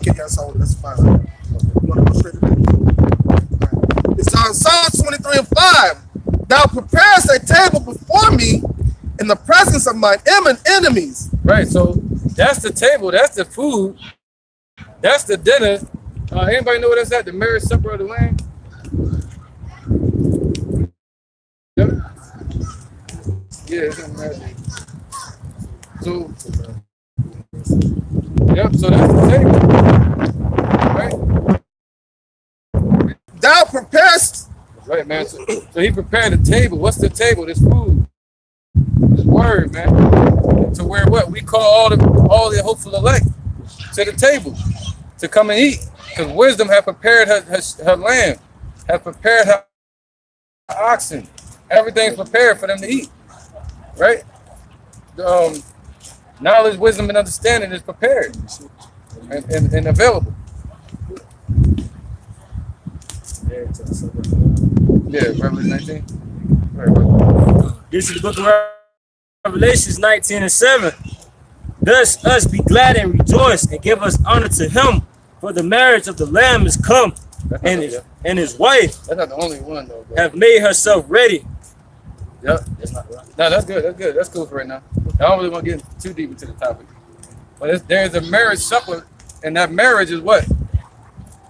Okay, that's fine. Okay. You want to go straight to that? It's on Psalm 23 and 5. Thou preparest a table before me in the presence of mine enemies. Right. So that's the table. That's the food. That's the dinner. Anybody know what that's at? The marriage supper of the Lamb. Yep. Yeah, it's in marriage. So, yep. So that's the table. Right. Thou preparest. Right, man. So he prepared the table. What's the table? This food. This word, man. To where what? We call all the hopeful elect to the table to come and eat. Because wisdom had prepared her lamb, had prepared her oxen. Everything's prepared for them to eat. Right? Knowledge, wisdom, and understanding is prepared and available. Yeah, Revelation 19. Right. This is the book of Revelations 19 and 7. Thus us be glad and rejoice and give us honor to him, for the marriage of the Lamb is come, and his wife That's not the only one though. Bro. have made herself ready. Yep. No, that's good. That's good. That's cool for right now. I don't really want to get too deep into the topic. But there's a marriage supper, and that marriage is what?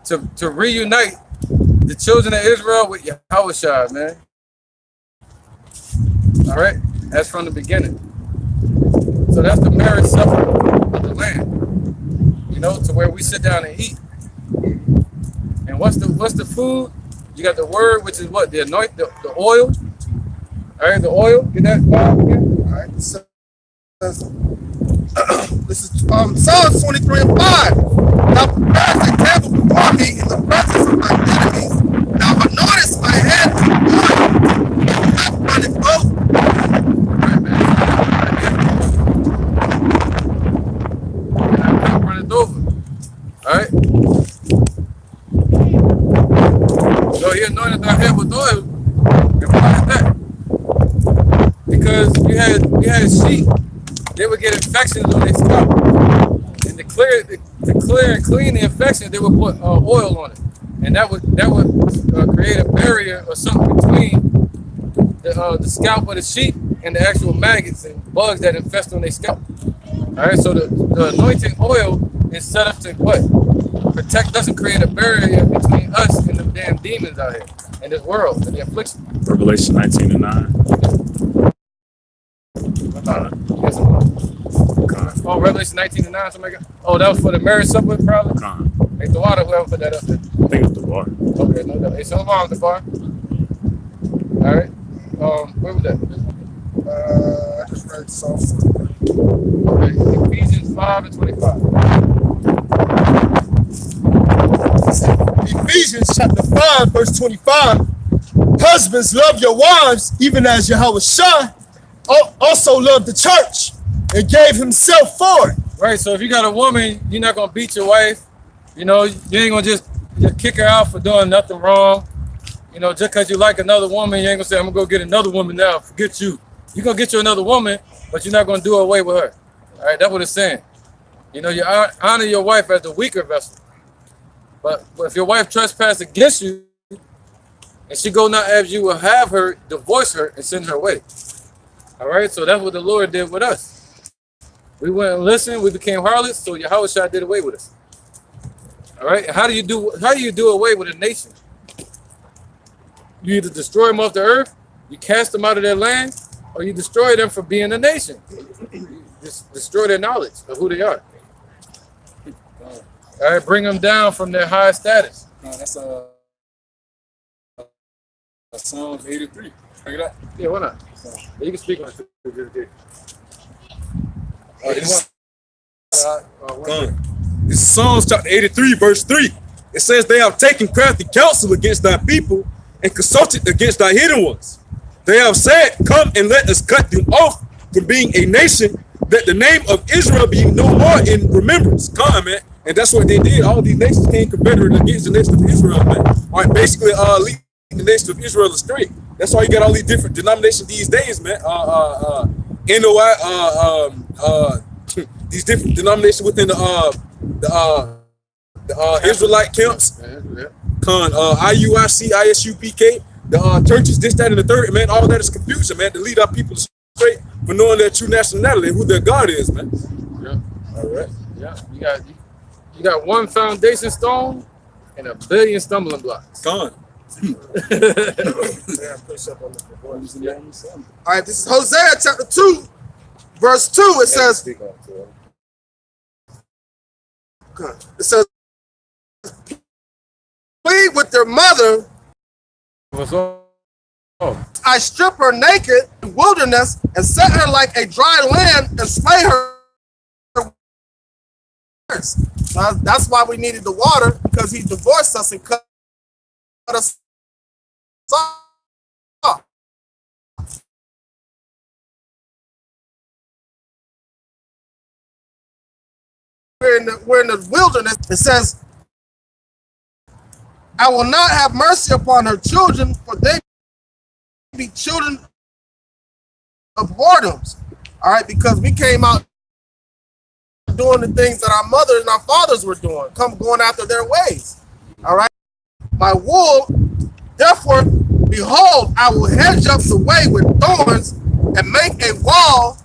To reunite the children of Israel with Yahushua, man. All right? That's from the beginning. So that's the marriage supper of the Lamb. You know, to where we sit down and eat. And what's the food? You got the word, which is what? The the oil. All right, the oil. Get that vibe again. All right. So, this is Psalm 23 and 5. Thou preparest a table before me in the presence of my enemies. Thou anointest my head with oil. My cup runneth over. Runneth over. All right. So he anointed our head with oil. And why is that? Because we had sheep, they would get infections on their scalp, and to clear and clean the infection, they would put oil on it, and that would create a barrier or something between the scalp of the sheep and the actual maggots and bugs that infest on their scalp. All right, so the anointing oil is set up to what? Protect us and create a barrier between us and the damn demons out here in this world and the affliction. Revelation 19 and 9. Oh, Revelation 19 and 9, something like that. Oh, that was for the marriage supper, probably? Hey, the water, whoever put that up there. I think it's the water. Okay, no doubt. Hey, so on the bar. All right. Where was that? I just read Psalm. Okay, Ephesians 5 and 25. Ephesians chapter 5, verse 25. Husbands, love your wives, even as Yahushua also loved the church and gave himself for it. Right, so if you got a woman, you're not going to beat your wife. You know, you ain't going to just kick her out for doing nothing wrong. You know, just because you like another woman, you ain't going to say, I'm going to go get another woman now. Forget you. You're going to get you another woman, but you're not going to do away with her. All right, that's what it's saying. You know, you honor your wife as the weaker vessel. But if your wife trespasses against you, and she go not as you will have her, divorce her and send her away. All right, so that's what the Lord did with us. We went and listened, we became harlots, so Yahushua did away with us. All right, how do you do away with a nation? You either destroy them off the earth, you cast them out of their land, or you destroy them for being a nation. You just destroy their knowledge of who they are. All right, bring them down from their high status. That's Psalms 83. Check it out. Yeah, why not? You can speak on it. It's Psalms chapter 83, verse 3. It says, they have taken crafty counsel against thy people and consulted against thy hidden ones. They have said, come and let us cut them off from being a nation, that the name of Israel be no more in remembrance. Come, man. And that's what they did. All these nations came confederate against the nation of Israel, man. All right, basically, leading the nation of Israel astray. That's why you got all these different denominations these days, man. NOI, these different denominations within the the Israelite camps, Yeah. IUIC, ISUPK, the churches, this, that, and the third, man. All that is confusion, man, to lead our people straight for knowing their true nationality and who their God is, man. Yeah. All right. Yeah, you got one foundation stone and a billion stumbling blocks. Gone. All right, this is Hosea chapter 2, verse 2. It says, plead with their mother. What's up? I strip her naked in the wilderness and set her like a dry land and slay her. That's why we needed the water, because he divorced us and cut us off. We're in the wilderness. It says, I will not have mercy upon her children, for they be children of whoredoms. All right, because we came out doing the things that our mothers and our fathers were doing, going after their ways. All right, my wool, therefore, behold, I will hedge up the way with thorns and make a wall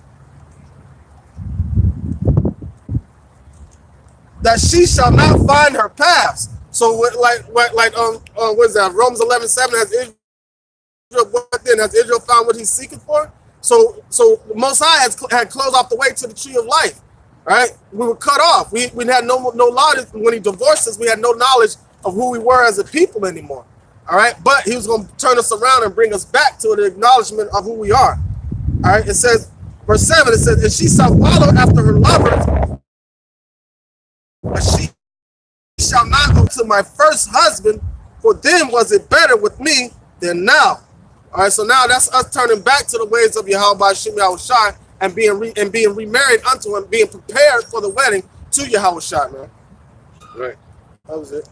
that she shall not find her paths. So, what is that? Romans 11:7 has Israel. What then? Has Israel found what he's seeking for? So the Most High had closed off the way to the tree of life. Right? We were cut off. We had no knowledge. When he divorced us, we had no knowledge of who we were as a people anymore. All right? But he was going to turn us around and bring us back to the acknowledgement of who we are. All right? It says, verse 7, it says, and she shall follow after her lovers, but she shall not go to my first husband, for then was it better with me than now. All right? So now that's us turning back to the ways of Yahweh Shem Yahushai, and being remarried unto him, being prepared for the wedding to Yahushua, man. Right. That was it.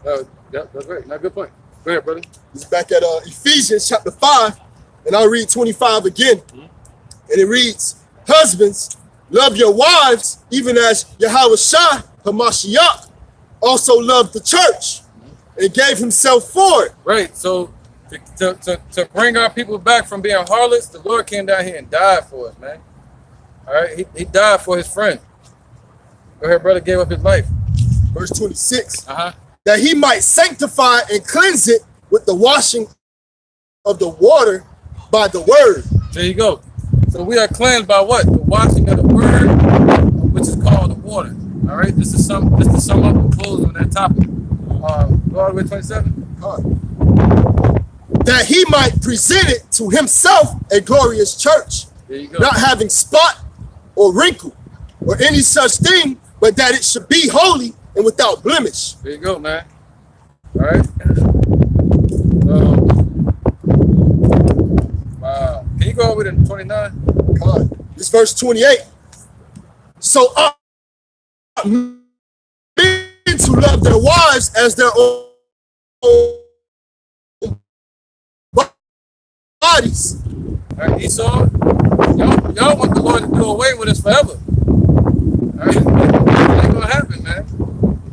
Yeah, that's right. Now, good point. Go ahead, brother. It's back at Ephesians chapter 5, and I'll read 25 again. And it reads, husbands, love your wives, even as Yahushua HaMashiach also loved the church and gave himself for it. Right. So to bring our people back from being harlots, the Lord came down here and died for us, man. All right. He died for his friend. Go ahead, brother. Gave up his life. Verse 26. Uh-huh. That he might sanctify and cleanse it with the washing of the water by the word. There you go. So we are cleansed by what? The washing of the word, which is called the water. All right. This to sum up and close on that topic. Go all the way to 27. That he might present it to himself a glorious church, There you go. not having spot or wrinkle or any such thing, but that it should be holy and without blemish. There you go, man. All right. Wow. Can you go over to 29? This verse 28. So men to love their wives as their own bodies. All right, Esau, y'all want the Lord to do away with us forever. All right, that ain't gonna happen, man.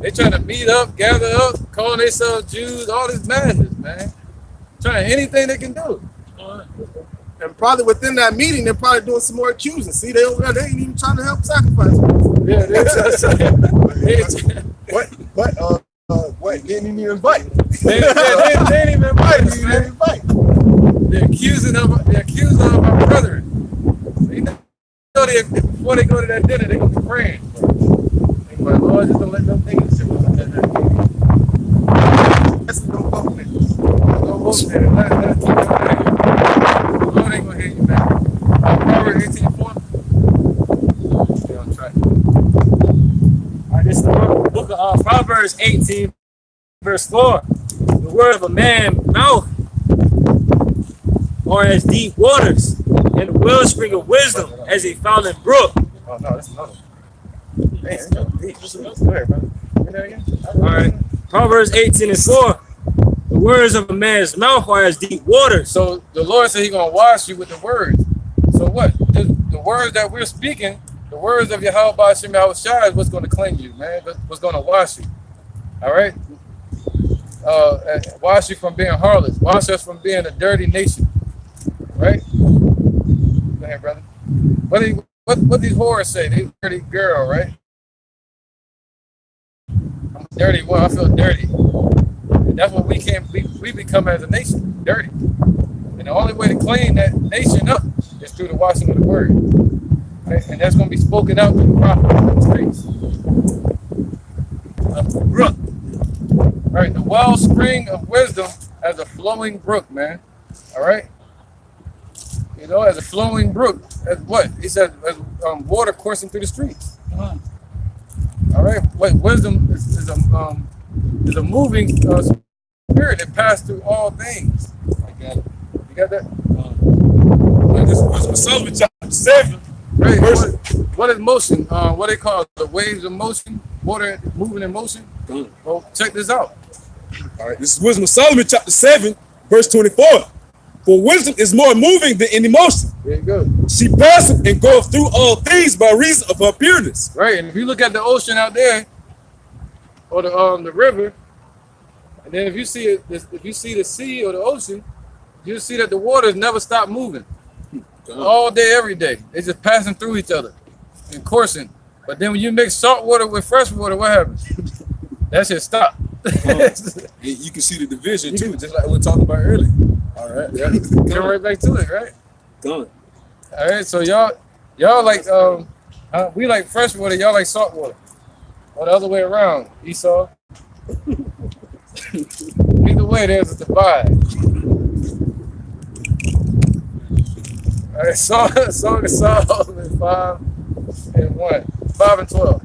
They trying to meet up, gather up, calling themselves Jews, all this madness, man. Trying anything they can do. And probably within that meeting, they're probably doing some more accusing. See, they over there, they ain't even trying to help sacrifice. Yeah, What? Didn't even invite. they ain't even invite us, man. They're accusing of our brethren. They know before they go to that dinner, they're gonna be praying. They're like, Lord, just don't let them things sit with us at that dinner. That's no vote there. No vote there. Let keep going. Lord ain't gonna hear you, man. Proverbs 18:4. Stay on track. All right, this is the book of Proverbs 18, verse 4. The word of a man's mouth are as deep waters, and the wellspring of wisdom as a fountain brook. Oh, no, that's another one. Man, it's deep. Go ahead, brother. Say that again. All right, Proverbs 18:4. The words of a man's mouth are as deep waters. So the Lord said He's gonna wash you with the words. So what? The words that we're speaking, the words of Yahweh Shem Yahushua is what's gonna cleanse you, man. What's gonna wash you. All right. Wash you from being harlots. Wash us from being a dirty nation. Right? Go ahead, brother. What these whores say? They dirty girl, right? I'm a dirty one. I feel dirty. And that's what we become as a nation, dirty. And the only way to clean that nation up is through the washing of the word. Right? And that's going to be spoken out through the prophet in the streets. Brook. All right, the wellspring of wisdom as a flowing brook, man. All right. You know, as a flowing brook, as what? He said, as water coursing through the streets. All right. What wisdom is a moving spirit that passes through all things. I got it. You got that? This was Solomon chapter 7. Right. What is motion? What they call the waves of motion? Water moving in motion. Well, check this out. All right, this is Wisdom of Solomon chapter 7, verse 24. For wisdom is more moving than any motion. There you go. She passeth and goeth through all things by reason of her pureness. Right, and if you look at the ocean out there, or the river, and then if you see it, if you see the sea or the ocean, you'll see that the waters never stop moving. All day, every day. They're just passing through each other and coursing. But then when you mix salt water with fresh water, what happens? That shit stop. You can see the division too, just like we were talking about earlier. All right. Yeah. Come right back to it, right? Good. All right, so y'all like we like fresh water, y'all like salt water. Or the other way around, Esau. Either way, there's a divide. All right, Song of Solomon 5 and 1. 5 and 12.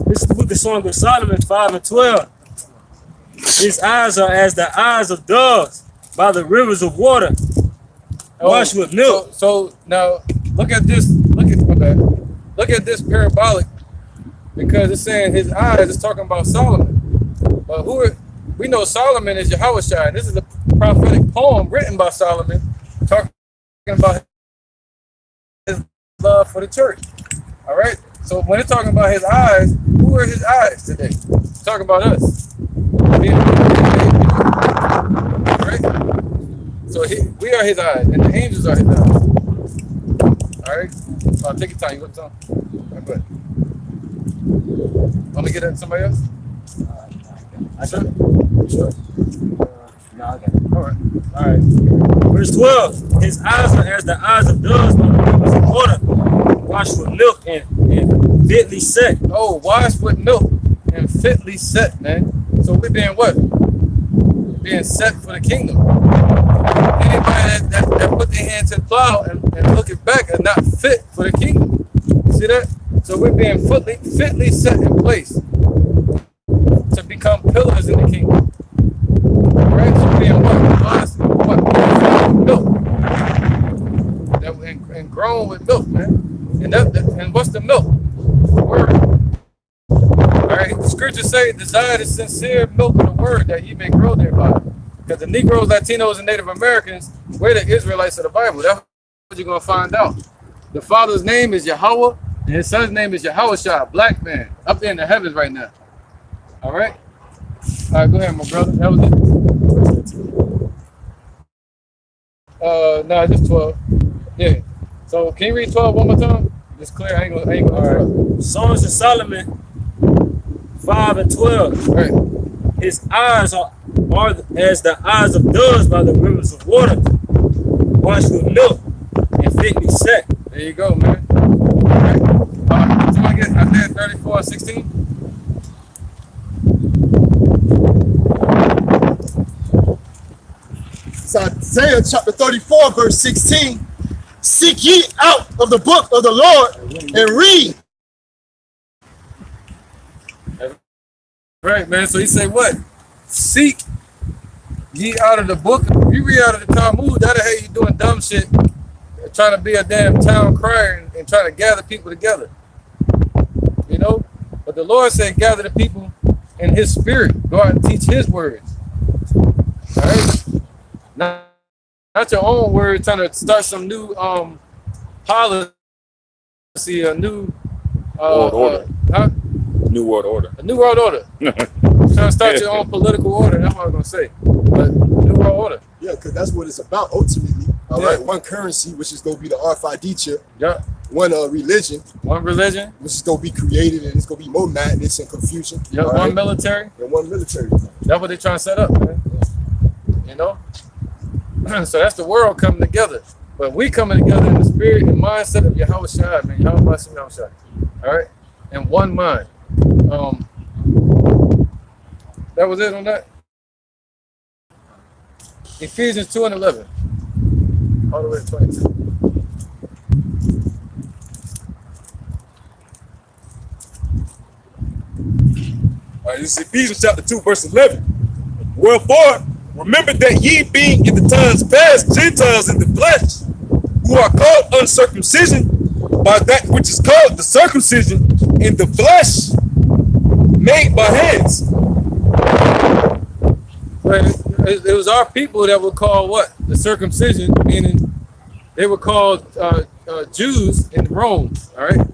This is the book of Song of Solomon 5 and 12. His eyes are as the eyes of doves by the rivers of water, washed with milk. So now look at this. Look at this parabolic, because it's saying his eyes is talking about Solomon. But we know Solomon is Yahushua. This is a prophetic poem written by Solomon talking about his love for the church. All right. So when it's talking about his eyes, who are his eyes today? It's talking about us. Right? So we are his eyes, and the angels are his eyes. All right. Take your time. You got time. All right, go ahead. Want to get that to somebody else? I sure. Sure. No, I got it. All right. Verse 12. His eyes are as the eyes of doves by the rivers of water, washed with milk and fitly set. Oh, washed with milk and fitly set, man. So we're being what? We're being set for the kingdom. Anybody that put their hand to the plow and look it back are not fit for the kingdom. See that? So we're being fitly set in place to become pillars in the kingdom. All right? So being what? Milk. And grown with milk, man. And what's the milk? The word. All right. The scriptures say, desire the sincere milk of the word that ye may grow thereby. Because the Negroes, Latinos, and Native Americans, we're the Israelites of the Bible. That's what you're going to find out. The Father's name is Yahweh, and his son's name is Yahushua, black man, up there in the heavens right now. All right? All right, go ahead, my brother. That was it. No, just 12. Yeah. So can you read 12 one more time? Just clear. I ain't gonna. All right. Songs of Solomon 5 and 12. All right. His eyes are as the eyes of doves by the rivers of water, washed with milk and fitly set. There you go, man. All right. Somebody get Isaiah 34 and 16. It's Isaiah chapter 34, verse 16. Seek ye out of the book of the Lord and read. Right, man. So he said what? Seek ye out of the book. If you read out of the Talmud, that'll have you doing dumb shit, trying to be a damn town crier and trying to gather people together. You know? But the Lord said, gather the people in his spirit. Go out and teach his words. All right? Not your own words, trying to start some new policy, a new order. New World Order. A New World Order. Trying to start your own political order. That's what I was gonna say. But New World Order. Yeah, because that's what it's about ultimately. All Yeah. right, one currency, which is going to be the RFID chip. Yeah. One religion, One religion. which is going to be created, and it's going to be more madness and confusion. Yeah. all One right? military. And one military. That's what they're trying to set up, man. You know? So that's the world coming together. But we coming together in the spirit and mindset of Yahweh Shai, man. Yahweh Shai. All right? In one mind. That was it on that. Ephesians 2:11. All the way to 22. All right, this is Ephesians chapter 2, verse 11. Wherefore, remember that ye being in the times past Gentiles in the flesh, who are called uncircumcision by that which is called the circumcision in the flesh, made by hands. But it was our people that were called what? The circumcision, meaning they were called Jews in Rome, all right?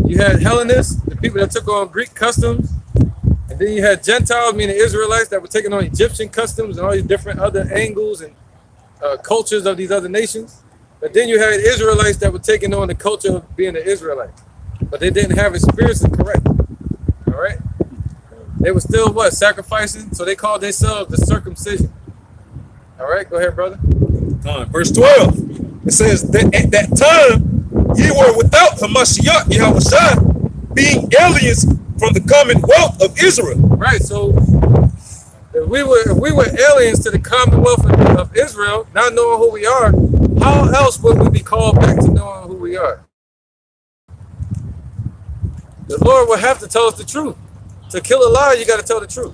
You had Hellenists, the people that took on Greek customs, and then you had Gentiles, meaning Israelites that were taking on Egyptian customs and all these different other angles and cultures of these other nations. But then you had Israelites that were taking on the culture of being an Israelite, but they didn't have it spiritually correct, all right? They were still what? Sacrificing, so they called themselves the circumcision. All right, go ahead, brother. Verse 12, it says that at that time ye were without Hamashiach Yahushua, being aliens from the commonwealth of Israel. Right, so if we were aliens to the commonwealth of Israel, not knowing who we are, how else would we be called back to knowing who we are? The Lord will have to tell us the truth. To kill a lie, you got to tell the truth.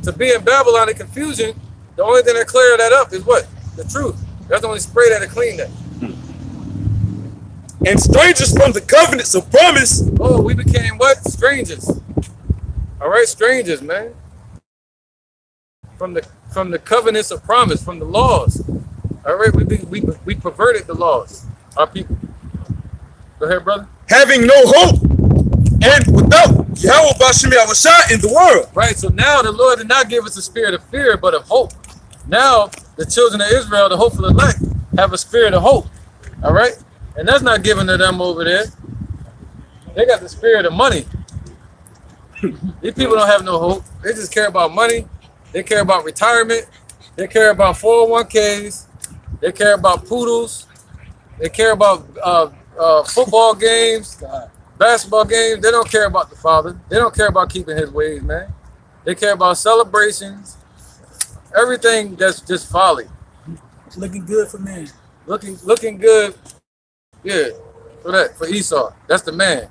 To be in Babylon in confusion, the only thing that clear that up is what? The truth. That's the only spray that'll clean that. And strangers from the covenants of promise. Oh, we became what? Strangers. All right, strangers, man. From the covenants of promise, from the laws. All right, we perverted the laws. Our people. Go ahead, brother. Having no hope and without Yahweh Bashim Yahushua in the world. Right, so now the Lord did not give us a spirit of fear, but of hope. Now, the children of Israel, the hopeful elect, have a spirit of hope. All right? And that's not given to them over there. They got the spirit of money. These people don't have no hope. They just care about money. They care about retirement. They care about 401ks. They care about poodles. They care about football games, basketball games. They don't care about the Father. They don't care about keeping his ways, man. They care about celebrations. Everything that's just folly. Looking good for men. Looking good. Yeah, for Esau. That's the man.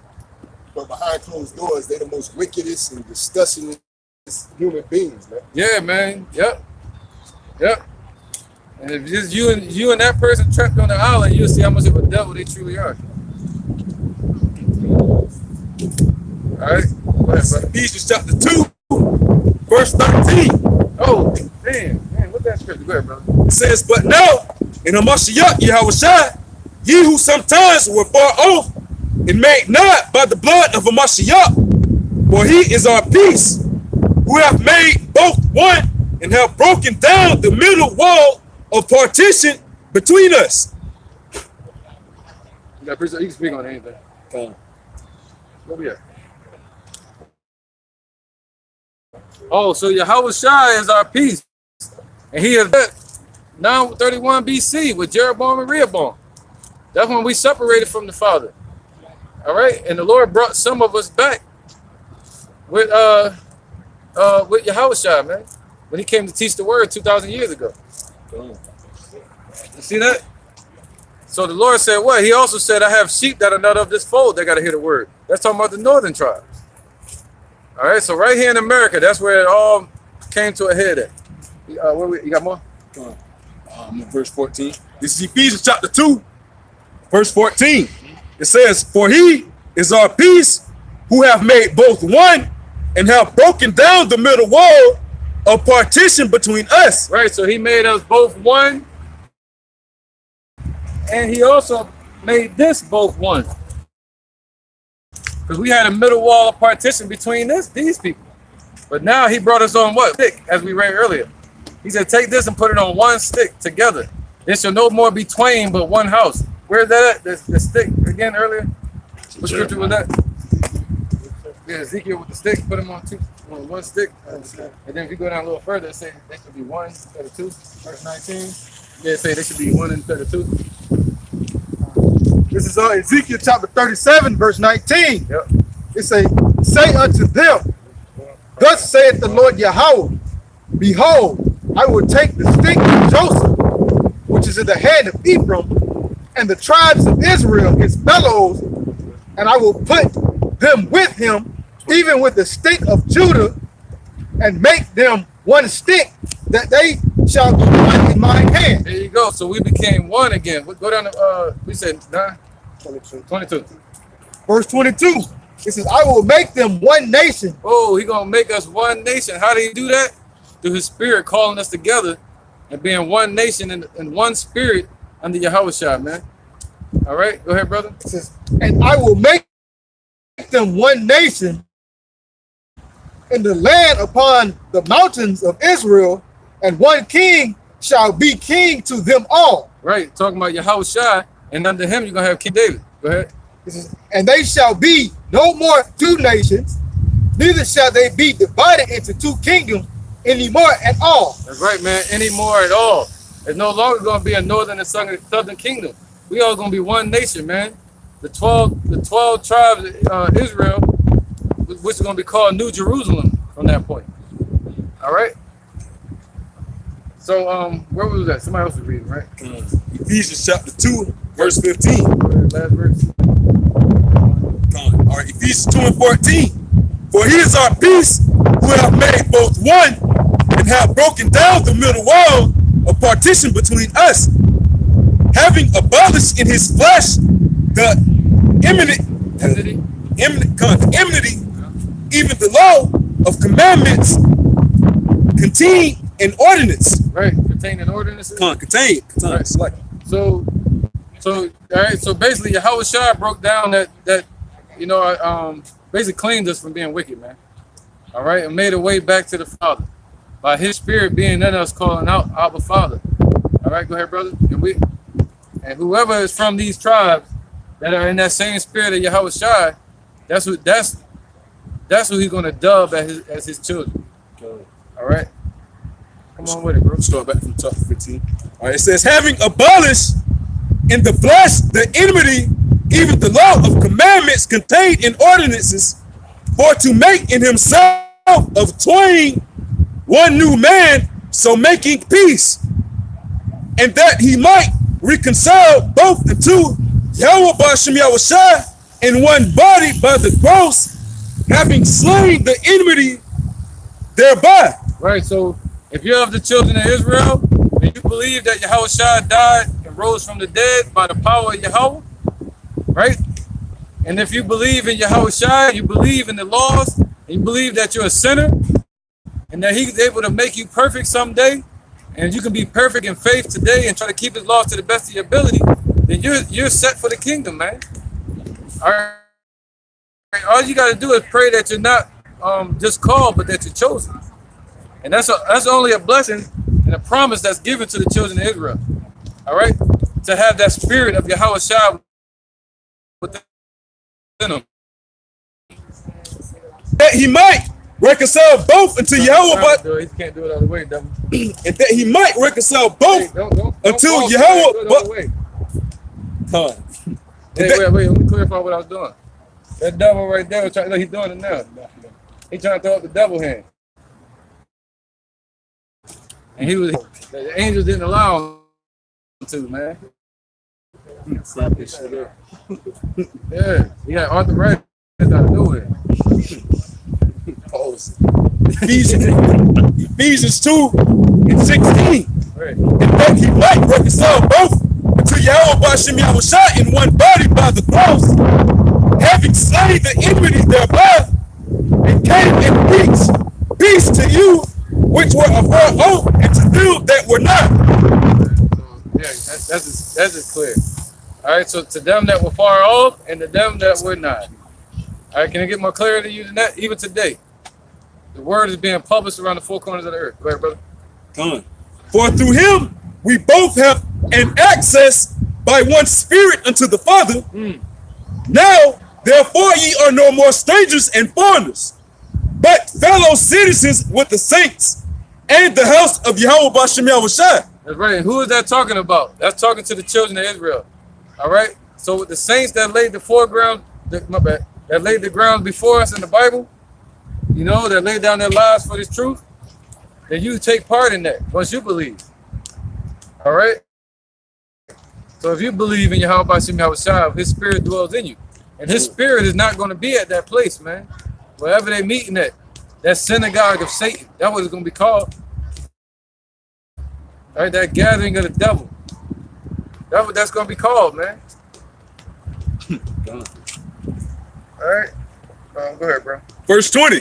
But behind closed doors, they're the most wickedest and disgusting human beings, man. Yeah, man. Yep. And if just you and that person trapped on the island, you'll see how much of a devil they truly are. All right. Go ahead, brother. Ephesians chapter 2, verse 13. Oh, man, what's that scripture? Go ahead, brother. It says, but now in Hamashiach Yahushua, ye who sometimes were far off and made not by the blood of Hamashiach, for he is our peace, who have made both one and have broken down the middle wall of partition between us. You can speak on anything. Where we at? Oh, so Yahweh Shai is our peace. And he is 931 BC with Jeroboam and Rehoboam. That's when we separated from the Father. All right? And the Lord brought some of us back with Yahweh Shai, man. When he came to teach the word 2,000 years ago. You see that? So the Lord said what? He also said, I have sheep that are not of this fold. They got to hear the word. That's talking about the northern tribes. All right, so right here in America, that's where it all came to a head at. You got more? Verse 14. This is Ephesians chapter 2, verse 14. It says, for he is our peace, who have made both one and have broken down the middle wall of partition between us. Right, so he made us both one, and he also made this both one. Because we had a middle wall of partition between these people. But now he brought us on what? Stick, as we read earlier. He said, take this and put it on one stick together. It shall no more be twain but one house. Where's that at? The stick again earlier? What scripture was that? Yeah, Ezekiel with the stick, put them on one stick. And then if you go down a little further, it says they should be one instead of two. Verse 19. Yeah, it say they should be one instead of two. This is Ezekiel chapter 37, verse 19. Yep. It say unto them, thus saith the Lord Yahweh, behold, I will take the stick of Joseph, which is in the hand of Ephraim, and the tribes of Israel, his fellows, and I will put them with him, even with the stick of Judah, and make them one stick, that they shall be one in my hand. There you go. So we became one again. Go down to, we said 9? 22. Verse 22, it says, I will make them one nation. Oh, he going to make us one nation. How did he do that? Through his spirit calling us together and being one nation and one spirit under Yahushua, man. All right, go ahead, brother. It says, and I will make them one nation in the land upon the mountains of Israel, and one king shall be king to them all. Right, talking about Yahushua, and under him you're going to have King David. Go ahead. It says, and they shall be no more two nations, neither shall they be divided into two kingdoms anymore at all. That's right, man, anymore at all. There's no longer going to be a northern and southern kingdom. We all going to be one nation, man. The 12 tribes of Israel, which is going to be called New Jerusalem from that point. All right. So where was that? Somebody else was reading, right? Ephesians chapter 2, verse 15. Last verse. All right, Ephesians 2 and 14. For he is our peace, who have made both one, and have broken down the middle wall of partition between us, having abolished in his flesh the enmity, even the law of commandments contained in ordinance. Right, containing ordinances. Contained. Right. Like, So all right. So basically, Yahushua broke down that basically cleaned us from being wicked, man. All right, and made a way back to the Father by His Spirit being in us, calling out Abba Father. All right, go ahead, brother. And whoever is from these tribes that are in that same spirit of Yahushua, that's who He's gonna dub as his children. All right, come on with it, bro. Start back from chapter 15. All right, it says, having abolished in the flesh the enmity, even the law of commandments contained in ordinances, for to make in himself of twain one new man, so making peace, and that he might reconcile both unto Yahweh B'Shem Yahushua in one body by the cross, having slain the enmity thereby. Right. So if you're of the children of Israel and you believe that Yahushua died and rose from the dead by the power of Yahweh, right? And if you believe in Yahushua, you believe in the laws, and you believe that you're a sinner, and that He's able to make you perfect someday, and you can be perfect in faith today and try to keep His laws to the best of your ability, then you're set for the kingdom, man. All right. All you got to do is pray that you're not just called, but that you're chosen, and that's only a blessing and a promise that's given to the children of Israel. All right, to have that spirit of Yahushua within them, that he might reconcile both unto Yahweh, but he can't do it other way, devil. and that he might reconcile both Hey, don't until fall, Yahweh. do it the other way. Wait, let me clarify what I was doing. That devil right there, he's doing it now. He's trying to throw up the devil hand. And the angels didn't allow him to, man. Yeah, he had arthritis out of nowhere. Ephesians 2 and 16. Right. And that he might reconcile both unto Yahweh B'Shem Yahushua in one body by the cross, having slain the enmity thereby, and came and preached peace to you which were afar off, and to them that were not. Yeah, that's just clear. All right, so to them that were far off and to them that were not. All right, can I get more clarity to you than that? Even today, the word is being published around the four corners of the earth. Go ahead, brother. Come. For through him we both have an access by one spirit unto the Father. Now, therefore, ye are no more strangers and foreigners, but fellow citizens with the saints and the house of Yahweh Bashem Yahushua. That's right. And who is that talking about? That's talking to the children of Israel. All right. So with the saints that laid the foreground, that laid the ground before us in the Bible, you know, that laid down their lives for this truth, then you take part in that once you believe. All right. So if you believe in Yahweh Bashem Yahushua, his spirit dwells in you. And his spirit is not going to be at that place, man. Wherever they meeting at, that synagogue of Satan, that's what it's going to be called. All right, that gathering of the devil. That's what that's going to be called, man. All right. Go ahead, bro. Verse 20.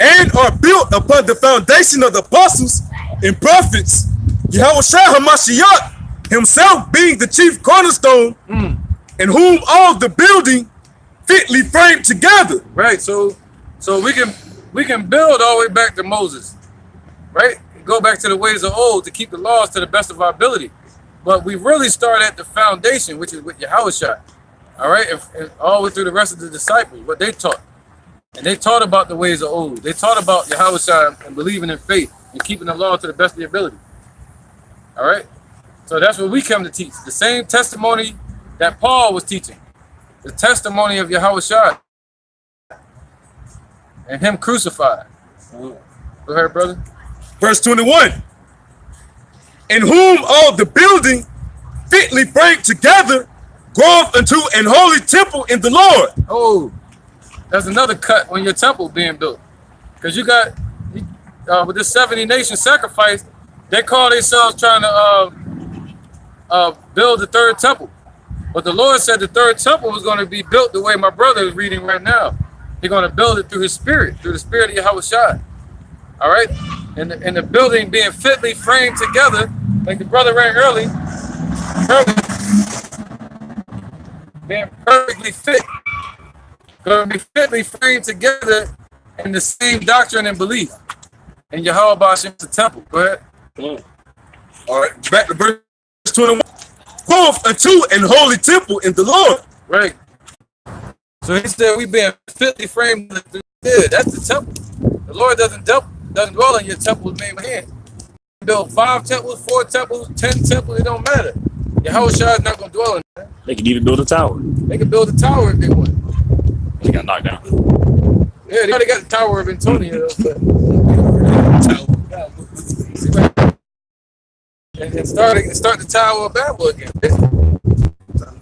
And are built upon the foundation of the apostles and prophets, Yahushua HaMashiach himself being the chief cornerstone, in whom all the building fitly framed together. Right. So we can build all the way back to Moses, right? Go back to the ways of old to keep the laws to the best of our ability. But we really start at the foundation, which is with Yahushua. All right, and all the way through the rest of the disciples, what they taught. And they taught about the ways of old. They taught about Yahushua and believing in faith and keeping the law to the best of their ability. All right? So that's what we come to teach. The same testimony that Paul was teaching. The testimony of Yahushua and him crucified. Go ahead, brother. Verse 21. In whom all the building fitly framed together groweth unto an holy temple in the Lord. Oh, that's another cut on your temple being built. Because you got, with this 70 nation sacrifice, they call themselves trying to build the third temple. But the Lord said the third temple was going to be built the way my brother is reading right now. He's going to build it through his spirit, through the spirit of Yahushua. All right? And the building being fitly framed together, like the brother read early, being perfectly fit. Going to be fitly framed together in the same doctrine and belief. And Yahweh Bashem the temple. Go ahead. All right, back to verse 21. Both unto an holy temple in the Lord. Right. So he said we being fitly framed. That's the temple. The Lord doesn't dwell in your temples made with hands. Build 5 temples, 4 temples, 10 temples, it don't matter. Yahushua is not going to dwell in that. They can even build a tower. They can build a tower if they want. They got knocked down. Yeah, they already got the Tower of Antonio. And start the Tower of Babel again.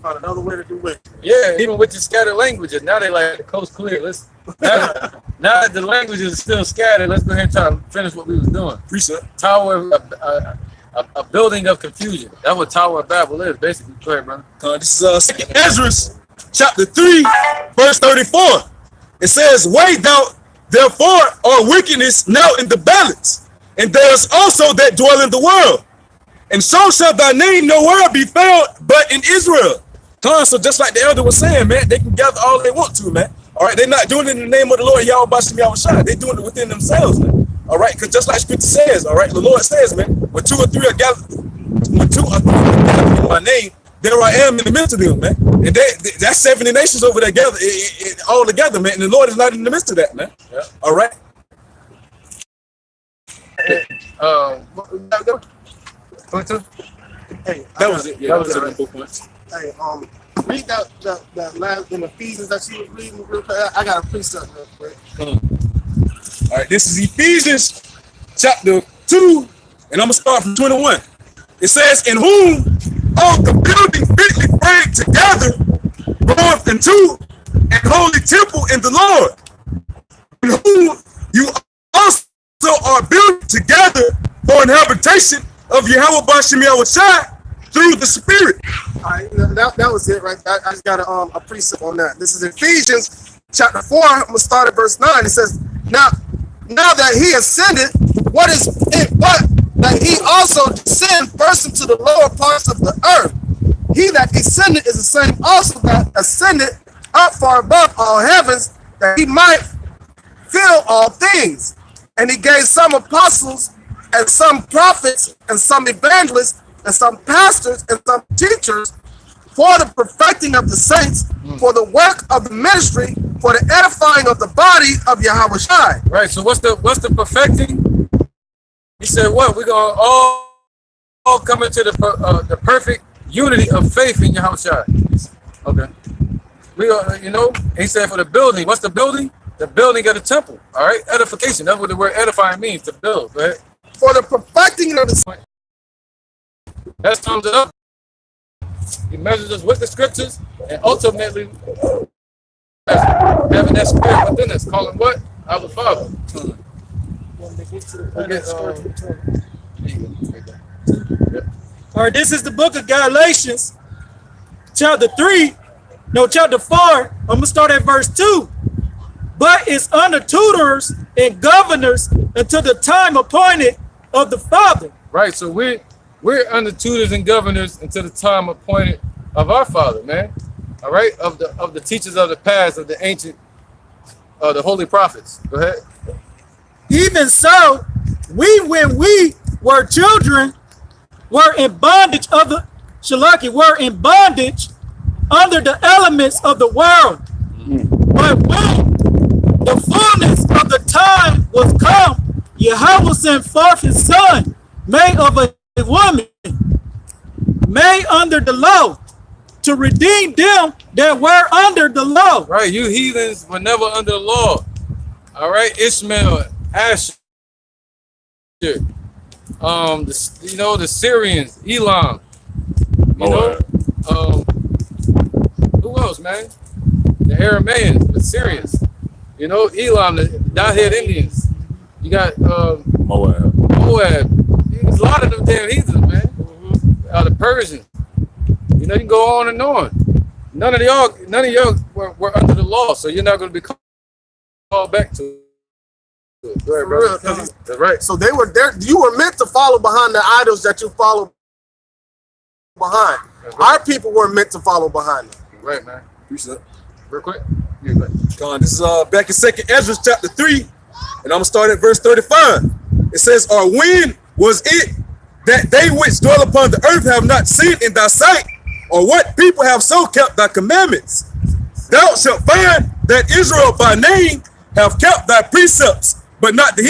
Find another way to do it. Yeah, even with the scattered languages, now they like the coast clear. Now that the languages are still scattered, let's go ahead and try to finish what we was doing. Precept. Tower, a building of confusion. That's what Tower of Babel is, basically. Go ahead, brother. This is 2 Ezra, chapter 3, verse 34. It says, weigh thou therefore all wickedness now in the balance, and there is also that dwell in the world. And so shall thy name nowhere be found but in Israel. So just like the elder was saying, man, they can gather all they want to, man. All right, they're not doing it in the name of the Lord Yahweh Bashem Yahushua. They're doing it within themselves, man. All right, because just like Scripture says, all right, the Lord says, man, when 2 or 3 are gathered in my name, there I am in the midst of them, man. And that's 70 nations over there together, all together, man. And the Lord is not in the midst of that, man. Yeah. All right. Hey, That was it. Yeah, that was it. 4 points. Hey, read that last in Ephesians that you was reading real quick. I got a precept real quick. All right, this is Ephesians chapter 2, and I'm gonna start from 21. It says, in whom all the building fitly framed together groweth into an holy temple in the Lord, in whom you also are built together for an habitation of Yahweh Bashem Yahushua through the Spirit. All right, that was it right there. I just got a precept on that. This is Ephesians chapter 4. I'm gonna start at verse 9. It says, now that he ascended, what is it but that he also descended first into the lower parts of the earth? He that descended is the same also that ascended up far above all heavens, that he might fill all things. And he gave some apostles, and some prophets, and some evangelists, and some pastors, and some teachers, for the perfecting of the saints, for the work of the ministry, for the edifying of the body of Yahweh Shai. Right. So what's the perfecting? He said, what? We're gonna all come into the perfect unity of faith in Yahweh Shai. Okay. We are, you know, he said for the building. What's the building? The building of the temple. All right. Edification. That's what the word edifying means, to build. Go ahead. For the perfecting of the That sums it up. He measures us with the scriptures, and ultimately having that spirit within us, calling what? Our Father. All right, this is the book of Galatians, chapter 4. I'm going to start at verse 2. But it's under tutors and governors until the time appointed of the Father. Right, so we're under tutors and governors until the time appointed of our Father, man. All right, of the teachers of the past, of the ancient, the holy prophets. Go ahead. Even so, when we were children, were in bondage were in bondage under the elements of the world. But when the fullness of the time was come, Yahweh sent forth his son, made of a woman, made under the law, to redeem them that were under the law. Right, you heathens were never under the law. All right, Ishmael, Asher, the Syrians, Elam, who else, man? The Aramaeans, the Syrians, Elam, the dot-head Indians. You got Moab. There's a lot of them damn heathens, man. The Persians. You can go on and on. None of y'all were under the law, so you're not going to be called back to it. Go ahead, brother. That's right. So they were there. You were meant to follow behind the idols that you follow behind. Right. Our people weren't meant to follow behind them. Right, man. Appreciate it. Real quick. Yeah, go ahead. This is back in 2nd Ezra chapter 3, and I'm gonna start at verse 35. It says, "Or when was it that they which dwell upon the earth have not seen in thy sight, or what people have so kept thy commandments? Thou shalt find that Israel by name have kept thy precepts, but not the